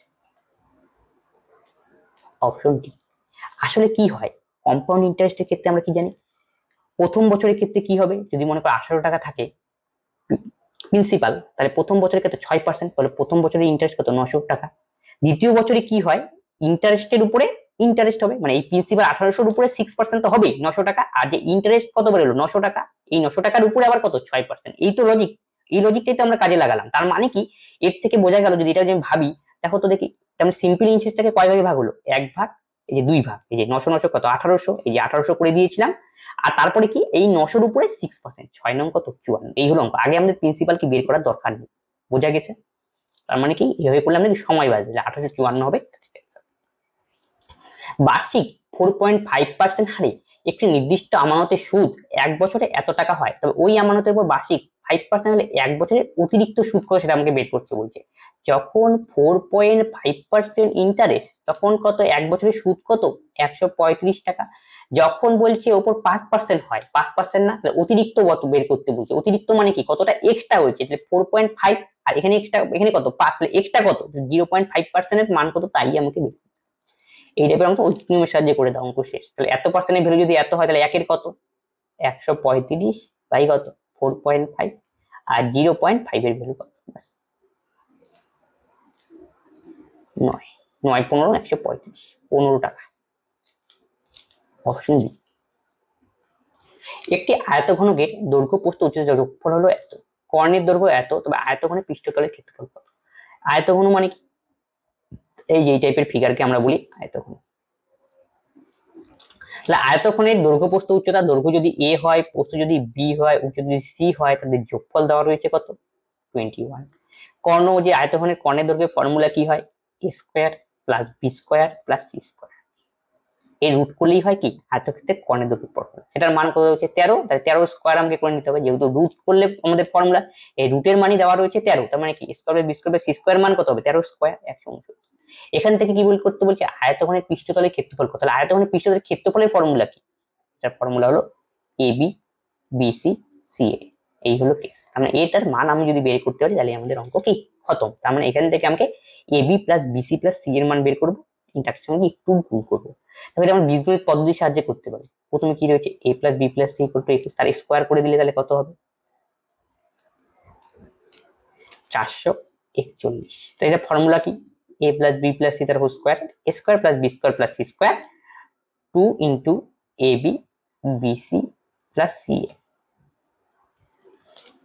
Speaker 1: অপশন ডি। আসলে কি হয় কম্পাউন্ড ইন্টারেস্টের ক্ষেত্রে আমরা কি জানি, প্রথম বছরের ক্ষেত্রে কি হবে যদি মনে করো 18 টাকা থাকে প্রিন্সিপাল, তাহলে প্রথম বছরের ক্ষেত্রে 6%, তাহলে প্রথম বছরের ইন্টারেস্ট কত 900 টাকা। দ্বিতীয় বছরে কি হয় ইন্টারেস্টের উপরে ইন্টারেস্ট হবে, মানে এই প্রিন্সিপাল 1800-র উপরে 6% তো হবেই 900 টাকা, আর যে ইন্টারেস্ট কত বেরোলো 900 টাকা, এই 900 টাকার উপরে আবার কত 6%, এই তো লজিক, এই লজিকটাই তো আমরা কাজে লাগালাম। তার মানে কি এর থেকে বোঝা গেল যদি এটা যদি ভাবি, দেখো তো দেখি তেমন সিম্পল ইন্টারেস্টটাকে কয় ভাগে ভাগ হলো 1 ভাগ, এই যে 2 ভাগ, এই যে 900 900 কত 1800, এই যে 1800 করে দিয়েছিলাম, আর তারপরে কি এই 900-র উপরে 6%, 6 নং কত 54, এই হলো অঙ্ক। আগে আমাদের প্রিন্সিপাল কি বের করার দরকার নেই, বোঝা গেছে। তার মানে কি এভাবে করলে আমাদের সময় বাঁচবে, 1854 হবে। বার্ষিক 4.5% হারে একটি নির্দিষ্ট আমানতের সুদ 1 বছরে এত টাকা হয়, তবে ওই আমানতের উপর বার্ষিক 5% হলে 1 বছরের অতিরিক্ত সুদ কত সেটা আমাকে বের করতে বলছে। যখন 4.5% ইন্টারেস্ট, তখন কত 1 বছরের সুদ কত 135 টাকা। যখন বলছে ওপর 5% হয়, 5% না, তাহলে অতিরিক্ত কত বের করতে বলছে। অতিরিক্ত মানে কি কতটা এক্সট্রা হয়েছে, তাহলে 4.5 আর এখানে এক্সট্রা, এখানে কত 5, তাহলে এক্সট্রা কত 0.5% এর মান কত তাই আমাকে বের। এই টাইপের অঙ্ক নিয়মের সাহায্যে করে দাও, অঙ্ক শেষ। তাহলে এত পার্সেন্টের ভ্যালু যদি এত হয়, তাহলে একের কত 135 বাই কত 4.5, আর 0.5 এর ভ্যালু কত 9, 9 15 135, 15 টাকা। Option B. একটি আয়তঘনকের দৈর্ঘ্য প্রস্থ উচ্চতা যোগফল হলো এত, কর্ণের দৈর্ঘ্য এত, তবে আয়তঘনের পৃষ্ঠতলের ক্ষেত্রফল কত। আয়তঘন মানে কি, এই যে এই টাইপের ফিগারকে আমরা বলি আয়তঘন। তাহলে আয়তক্ষণের দৈর্ঘ্য প্রস্থ উচ্চতা, দৈর্ঘ্য যদি a হয়, প্রস্থ যদি b হয়, উচ্চতা যদি c হয়, তাদের যোগফল দেওয়া রয়েছে কত 21। কর্ণ, যে আয়তক্ষণের কর্ণের দৈর্ঘ্যের ফর্মুলা কি হয় a square plus b square plus c square. এই রুট করলেই হয় কি আয়তক্ষেত্রের কর্ণের দৈর্ঘ্যের ফর্মুলা। সেটার মান কত হচ্ছে 13, তাহলে 13 স্কয়ার আমাকে করে নিতে হবে, যেহেতু রুট করলে আমাদের ফর্মুলা, এই রুটের মানই দেওয়া রয়েছে 13, তার মানে কি square b square c square মান কত হবে 13 স্কয়ার 169। এখান থেকে কি বল করতে বলছে আয়তক্ষণের পৃষ্ঠতলের ক্ষেত্রফল কত। তাহলে আয়তক্ষণের পৃষ্ঠতলের ক্ষেত্রফলের ফর্মুলা কি, এটার ফর্মুলা হলো AB BC CA। এই হলো কেস। মানে এটার মান আমি যদি বের করতে পারি তাহলে আমাদের অঙ্ক কি খতম। তার মানে এখান থেকে আমাকে AB plus BC plus C এর মান বের করব, ইন্টারসেকশন কি একটু ভুল করব। তাহলে আমরা বীজগণিত পদ্ধতির সাহায্যে করতে পারি। প্রথমে কি রয়েছে A plus B plus C equal to A, তার স্কয়ার করে দিলে তাহলে কত হবে 441। তো এটা ফর্মুলা কি A plus B plus C তার whole square, A square plus B square plus C square 2 into AB BC plus CA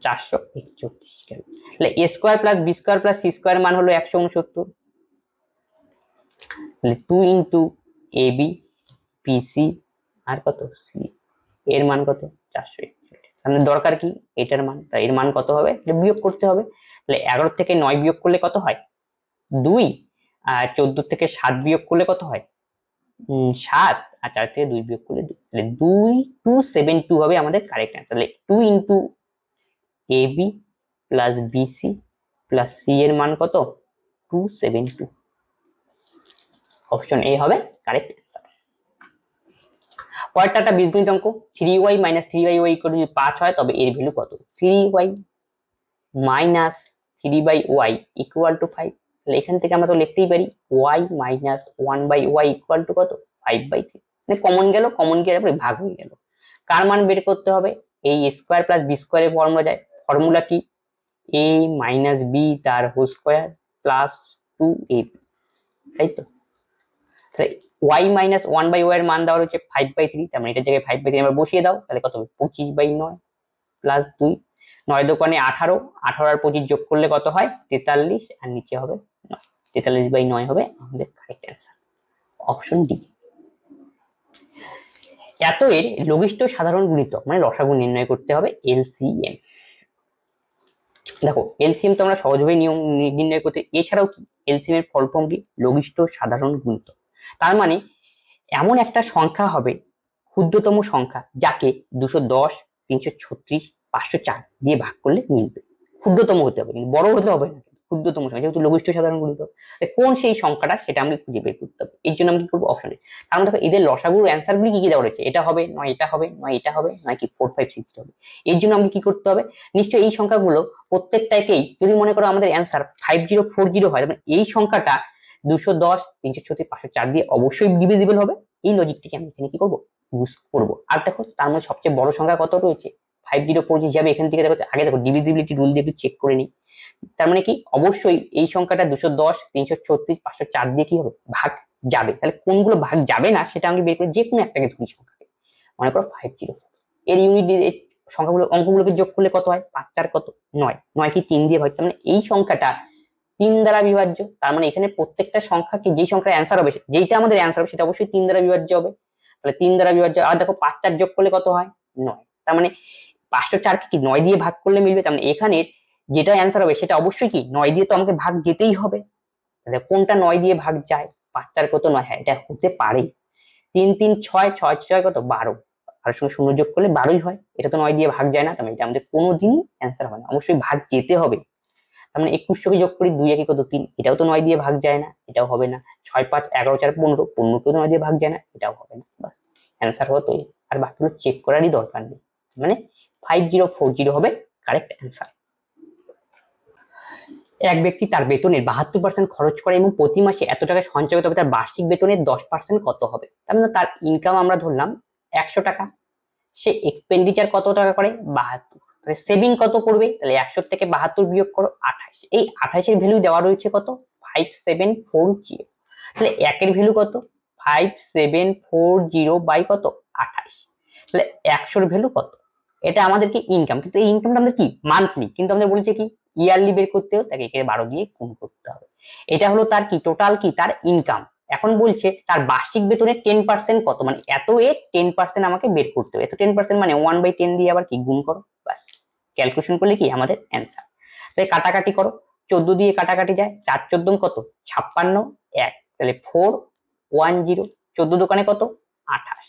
Speaker 1: 441। তাহলে A square plus B square plus C square মান হলো 169, তাহলে 2 ইনটু AB BC আর কত C এর মান কত 441। তাহলে দরকার কি এটার মান, তাই এর মান কত হবে বিয়োগ করতে হবে। তাহলে 11 থেকে 9 বিয়োগ করলে কত হয় 2, আর 14 থেকে 7 বিয়োগ করলে কত হয় 7, আর 4 থেকে 2 বিয়োগ করলে 2, তাহলে 272 হবে আমাদের কারেক্ট অ্যান্সার। তাহলে 2 into AB plus BC plus C এর মান কত 272। অপশন এ হবে কারেক্ট অ্যান্সার। পরেরটা একটা বীজগণিত অঙ্ক, 3y minus 3y equal to 5 হয় তবে এর ভ্যালু কত। 3y minus 3/y equal to 5, তাহলে এখান থেকে আমরা তো লিখতেই পারি y minus 1/y equal to কত 5/3, মানে কমন গেল, কমন গিয়ে তারপরে ভাগ হয়ে গেল। কার মান বের করতে হবে, এই স্কয়ার প্লাস বি স্কয়ারের ফর্মুলা যায়, ফর্মুলা কি a মাইনাস b তার হোল স্কয়ার প্লাস 2ab, তাই তো। তাহলে y মাইনাস 1/y এর মান দেওয়া হচ্ছে 5/3, তার মানে এটার জায়গায় 5/3 আমরা বসিয়ে দাও, তাহলে কত হবে 25/9 প্লাস 2, 9 দোকানে 18, 18 আর 25 যোগ করলে কত হয় 43, আর নিচে হবে 9, 43/9 হবে আমাদের কারেক্ট অ্যান্সার। Option D. এত এর লঘিষ্ঠ সাধারণ গুণিতক মানে লসাগু নির্ণয় করতে হবে এলসিএম। দেখো এলসিএম তো আমরা সহজভাবে নিয়ম নির্ণয় করতে, এছাড়াও কি এলসিএম এর ফল ফর্ম কি লঘিষ্ঠ সাধারণ গুণিতক। তার মানে এমন একটা সংখ্যা হবে ক্ষুদ্রতম সংখ্যা যাকে 210, 336, 504 দিয়ে ভাগ করলে মিলবে। ক্ষুদ্রতম হতে হবে, কিন্তু বড় হতে হবে না, ক্ষুদ্রতম সংখ্যা, যেহেতু লঘিষ্ঠ সাধারণ গুণিতক। কোন সেই সংখ্যাটা সেটা আমাকে খুঁজে বের করতে হবে। এর জন্য আমি কি করবো অপশনে, কারণ দেখো এদের লসাগুর অ্যান্সার গুলি কি কি দেওয়া রয়েছে, এটা হবে নয়, এটা হবে নয়, এটা হবে নয়, কি 4 5 6 হবে। এর জন্য আমাকে কি করতে হবে, নিশ্চয়ই এই সংখ্যাগুলো প্রত্যেকটাকেই যদি মনে করো আমাদের অ্যান্সার 5040 হয়, তবে এই সংখ্যাটা 210, 336, 504 দিয়ে অবশ্যই ডিভিজিবল হবে। এই লজিকটিকে আমি এখানে কি করবো ইউজ করবো। আর দেখো তার মধ্যে সবচেয়ে বড় সংখ্যা কত রয়েছে 5040 হিসাবে, এখান থেকে দেখো আগে দেখো ডিভিজিবিলিটি রুল দিয়ে চেক করে নিই। তার মানে কি অবশ্যই এই সংখ্যাটা 210, 336, 504 দিয়ে কি হবে ভাগ যাবে। তাহলে কোনগুলো ভাগ যাবে না সেটা আমি বের করে যে কোনো একটাকে ধরি সংখ্যাকে, মনে করো 504, এর ইউনিট দিয়ে সংখ্যাগুলো অঙ্কগুলোকে যোগ করলে কত হয় 5 4 কত 9, 9 কি 3 দিয়ে ভাগ, মানে এই সংখ্যাটা 3 দ্বারা বিভাজ্য। তার মানে এখানে প্রত্যেকটা সংখ্যাকে যেই সংখ্যার অ্যান্সার হবে, যেইটা আমাদের অ্যান্সার হবে সেটা অবশ্যই 3 দ্বারা বিভাজ্য হবে। তাহলে 3 দ্বারা বিভাজ্য, আর দেখো 5 4 যোগ করলে কত হয় 9, তার মানে 504 কে কি 9 দিয়ে ভাগ করলে মিলবে। তার মানে এখানে যেটা অ্যান্সার হবে সেটা অবশ্যই কি 9 দিয়ে তো আমাকে ভাগ যেতেই হবে। তাহলে কোনটা 9 দিয়ে ভাগ যায়? 5 4 কত 9, হ্যাঁ এটা হতে পারে। 3 3 6 6 6 কত 12, আর সঙ্গে শূন্য যোগ করলে 12ই হয়। এটা তো 9 দিয়ে ভাগ যায় না, তাহলে এটা আমাদের কোনোদিনই অ্যান্সার হবে না, অবশ্যই ভাগ যেতে হবে। তার মানে 21 কে যোগ করি 2 একে কত 3, এটাও তো 9 দিয়ে ভাগ যায় না, এটাও হবে না। 6 5 11 4 15, 15 কেও তো 9 দিয়ে ভাগ যায় না, এটাও হবে না। বাস অ্যান্সার হলো তৈরি, আর বাকিগুলো চেক করারই দরকার নেই। মানে 5040 হবে কারেক্ট অ্যান্সার। এক ব্যক্তি তার বেতনের 72% খরচ করে এবং প্রতি মাসে এত টাকা সঞ্চয় করতে হবে, তার বার্ষিক বেতনের 10% কত হবে? তার মানে তার ইনকাম আমরা ধরলাম 100 টাকা, সে এক্সপেন্ডিচার কত টাকা করে 72, তাহলে সেভিং কত করবে? তাহলে 100 থেকে 72 বিয়োগ করো 28, এই 28 এর ভ্যালু দেওয়া রয়েছে কত 5740, তাহলে একের ভ্যালু কত 5740 বাই কত 28, তাহলে 100 এর ভ্যালু কত? এটা আমাদেরকে ইনকাম, কিন্তু এই ইনকামটা আমাদের কি মান্থলি, কিন্তু আমাদের বলেছে কি ইয়ারলি বের করতে হবে, তাকে একে 12 দিয়ে গুণ করতে হবে। এটা হলো তার কি টোটাল কি তার ইনকাম। এখন বলছে তার বার্ষিক বেতনের 10% কত, মানে এত এর 10% আমাকে বের করতে হবে। এত 10% মানে 1/10 দিয়ে আবার কি গুণ করো, বাস ক্যালকুলেশন করলে কি আমাদের অ্যান্সার। তাই কাটাকাটি করো, 14 দিয়ে কাটাকাটি যায়, 4 14 কত 56 1, তাহলে 410, 14 দোকানে কত 28,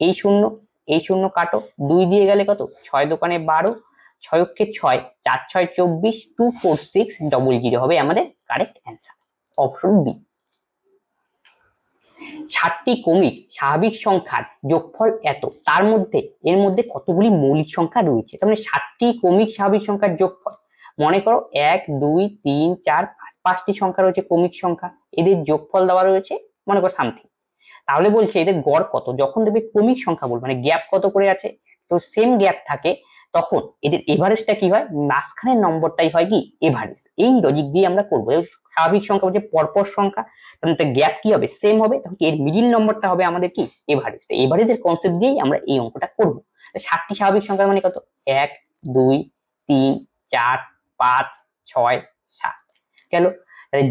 Speaker 1: এই শূন্য এই শূন্য কাটো, 2 দিয়ে গেলে কত 6 দোকানে 12, 6 অক্ষে 6, 4 6 24, 24600 হবে আমাদের কারেক্ট অ্যান্সার, অপশন বি। 60টি ক্রমিক স্বাভাবিক সংখ্যার যোগফল এত, তার মধ্যে এর মধ্যে কতগুলি মৌলিক সংখ্যা রয়েছে? তার মানে 60টি ক্রমিক স্বাভাবিক সংখ্যার যোগফল, মনে করো 1 2 3 4 5, 5টি সংখ্যা রয়েছে ক্রমিক সংখ্যা, এদের যোগফল দেওয়া রয়েছে মনে করো সামথিং। তাহলে বলছে এদের গড় কত, যখন দেখবে ক্রমিক সংখ্যা বলবো মানে গ্যাপ কত করে আছে, তো সেম গ্যাপ থাকে, তখন এদের এভারেজটা কি হয়, মাঝখানের নম্বরটাই হয় কি এভারেজ। এই লজিক দিয়ে আমরা করবো। স্বাভাবিক সংখ্যা বলছে পরপর সংখ্যা, তাহলে গ্যাপ কি হবে সেম হবে, তখন এর মিডিল নম্বরটা হবে আমাদের কি এভারেজ। এভারেজের কনসেপ্ট দিয়েই আমরা এই অঙ্কটা করবো। 60টি স্বাভাবিক সংখ্যা মানে কত 1 2 3 4 5 6 7 গেল।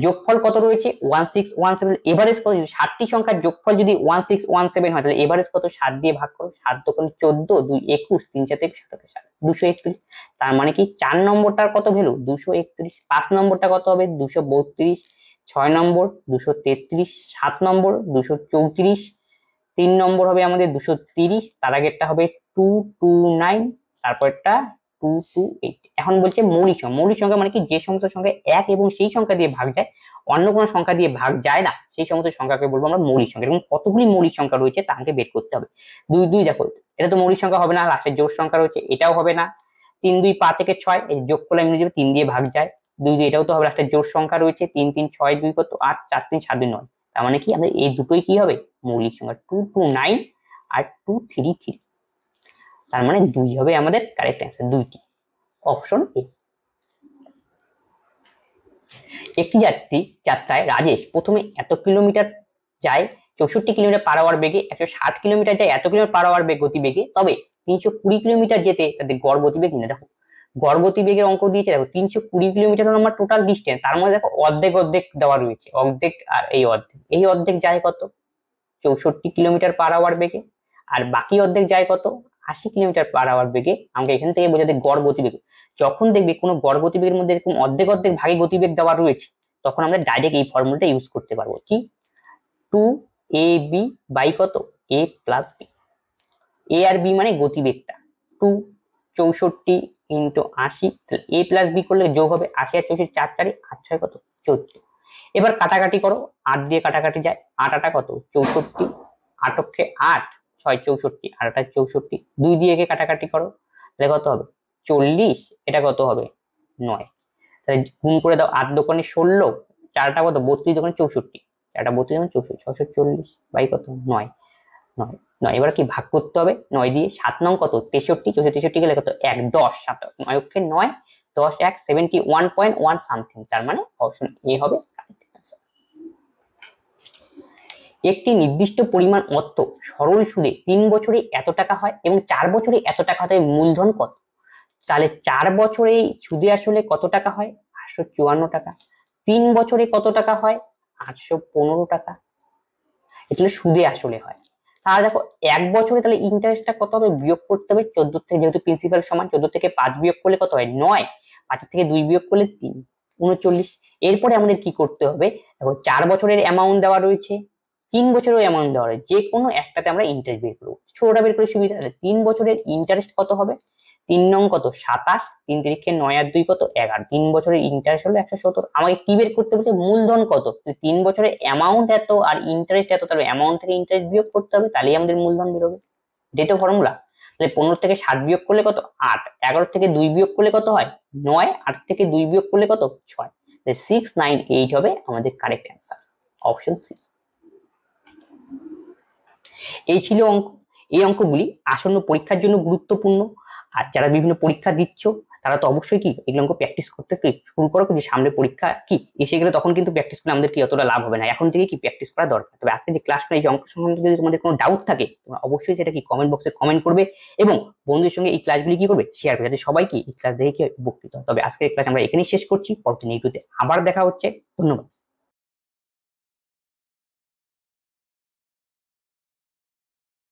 Speaker 1: যোগফল কত রয়েছে 1617, এভারেজ কত, 60টি সংখ্যার যোগফল যদি 1617 হয় তাহলে এভারেজ কত 7 দিয়ে ভাগ করো, 7 দোকানে 14 2 21 3 7 7 231, তার মানে কি 4 নম্বরটার কত ভ্যালু 231, 5 নম্বরটা কত হবে 232, 6 নম্বর 233, 7 নম্বর 234, 3 নম্বর হবে আমাদের 230, তার আগেরটা হবে 229, তারপরটা 228। এখন বলছে মৌলিক সংখ্যা, মৌলিক সংখ্যা মানে কি যে সমস্ত সংখ্যা এক এবং সেই সংখ্যা দিয়ে ভাগ যায়, অন্য কোনো সংখ্যা দিয়ে ভাগ যায় না, সেই সমস্ত সংখ্যাকে বলবো আমরা মৌলিক সংখ্যা। এবং কতগুলি মৌলিক সংখ্যা রয়েছে তাকে বের করতে হবে। 2 2 দেখো এটা তো মৌলিক সংখ্যা হবে না, লাস্টের জোড় সংখ্যা রয়েছে, এটাও হবে না। 3 2 5 একে 6, এই যোগ করলে এমনি যাবে 3 দিয়ে ভাগ যায়, 2 2 এটাও তো হবে, লাস্টের জোড় সংখ্যা রয়েছে 3 3 6 2 কত 8 4 3 7 2 9, তার মানে কি আমরা এই দুটোই কি হবে মৌলিক সংখ্যা 229 আর 233, তার মানে 2 হবে আমাদের কারেক্ট অ্যান্সার, দুইটি, অপশন এ। একটি যাত্রায় রাজেশ প্রথমে এত কিলোমিটার যায় 64 কিলোমিটার পার আওয়ার বেগে, 160 কিলোমিটার যায় এত কিলোমিটার পার আওয়ার গতিবেগে, তবে 320 কিলোমিটার যেতে তাদের গড় গতিবেগ নিয়ে দেখো, গড় গতিবেগের অঙ্ক দিয়েছে দেখো 320 কিলোমিটার হলো আমার টোটাল ডিস্টেন্স, তার মধ্যে দেখো অর্ধেক অর্ধেক দেওয়া রয়েছে, অর্ধেক আর এই অর্ধেক যায় কত 64 কিলোমিটার পার আওয়ার বেগে, আর বাকি অর্ধেক যায় কত 80 কিলোমিটার পার আওয়ার বেগে। আমাকে এখান থেকে বোঝাতে গড় গতিবেগ, যখন দেখবে কোনো গড় গতিবেগের মধ্যে এরকম অর্ধেক অর্ধেক ভাগে গতিবেগ দেওয়া রয়েছে, তখন আমরা ডাইরেক্ট এই ফর্মুলাটা ইউজ করতে পারবো কি 2ab বাই কত a প্লাস b, a আর b মানে গতিবেগটা, 264 ইন্টু 80, তাহলে a প্লাস b করলে যোগ হবে 80 আর 64 4 4 8 6 কত 14। এবার কাটাকাটি করো, 8 দিয়ে কাটাকাটি যায়, 8 8 কত 64, 8 অক্ষে 8 6 64 আর 8 64, 2 দিয়ে একে কাটাকাটি করো, তাহলে কত হবে 40, এটা কত হবে 9, তাহলে গুণ করে দাও, 8 দোকানে 16, 4টা কত 32 দোকানে 64, 4টা 32 দোকানে 64, 640 বাই কত 9 9 9, এবার কি ভাগ করতে হবে 9 দিয়ে, 7 নং কত 63, 63 গেলে কত 1 10, 7 9 অক্ষে 9 10 1 71.1 সামথিং, তার মানে অপশন এ হবে। একটি নির্দিষ্ট পরিমাণ অর্থ সরল সুদে 3 বছরে এত টাকা হয় এবং 4 বছরে এত টাকা হয়, মূলধন কত? তাহলে 4 বছরে সুদে আসলে কত টাকা হয় 854 টাকা, 3 বছরে কত টাকা হয় 815 টাকা, এটা সুদে আসলে হয়। তাহলে দেখো 1 বছরে তাহলে ইন্টারেস্টটা কত হবে বিয়োগ করতে হবে 14 থেকে, যেহেতু প্রিন্সিপাল সমান 14 থেকে 5 বিয়োগ করলে কত হয় 9, 5 থেকে 2 বিয়োগ করলে 3, 39। এরপরে আমাদের কি করতে হবে, দেখো 4 বছরের অ্যামাউন্ট দেওয়া রয়েছে, 3 বছরের অ্যামাউন্ট দেওয়া রয়েছে, যে কোনো একটাতে আমরা ইন্টারেস্ট বের করবো, ছোটটা বের করে সুবিধা। তাহলে 3 বছরের ইন্টারেস্ট কত হবে, 3 নং কত 27, 3 তিরিখে 9 আর 2 কত 11, 3 বছরের ইন্টারেস্ট হলো 170। আমাকে কি বের করতে বলছে, মূলধন কত, 3 বছরের অ্যামাউন্ট এত আর ইন্টারেস্ট এত, তাহলে অ্যামাউন্ট থেকে ইন্টারেস্ট বিয়োগ করতে হবে, তাহলেই আমাদের মূলধন বেরোবে। এটাই তো ফর্মুলা। তাহলে 15 থেকে 7 বিয়োগ করলে কত 8, 11 থেকে 2 বিয়োগ করলে কত হয় 9, 8 থেকে 2 বিয়োগ করলে কত 6। 698 হবে আমাদের কারেক্ট অ্যান্সার, অপশন সি। এই ছিল অঙ্ক। এই অঙ্কগুলি আসন্ন পরীক্ষার জন্য গুরুত্বপূর্ণ। আর যারা বিভিন্ন পরীক্ষা দিচ্ছ তারা তো অবশ্যই কি এগুলো অঙ্ক প্র্যাকটিস করতে শুরু করো, যে সামনে পরীক্ষা কি এসে গেলে তখন কিন্তু প্র্যাকটিস করলে আমাদের কি অতটা লাভ হবে না, এখন থেকে কি প্র্যাকটিস করা দরকার। তবে আজকে যে ক্লাসটা, এই অঙ্ক সম্বন্ধে যদি তোমাদের কোনো ডাউট থাকে তোমরা অবশ্যই সেটা কি কমেন্ট বক্সে কমেন্ট করবে, এবং বন্ধুদের সঙ্গে এই ক্লাসগুলি কি করবে শেয়ার করবে, যাতে সবাই কি এই ক্লাস দেখে কি উপকৃত হয়। তবে আজকের ক্লাস আমরা এখানেই শেষ করছি, পরবর্তী ভিডিওতে আবার দেখা হচ্ছে। ধন্যবাদ।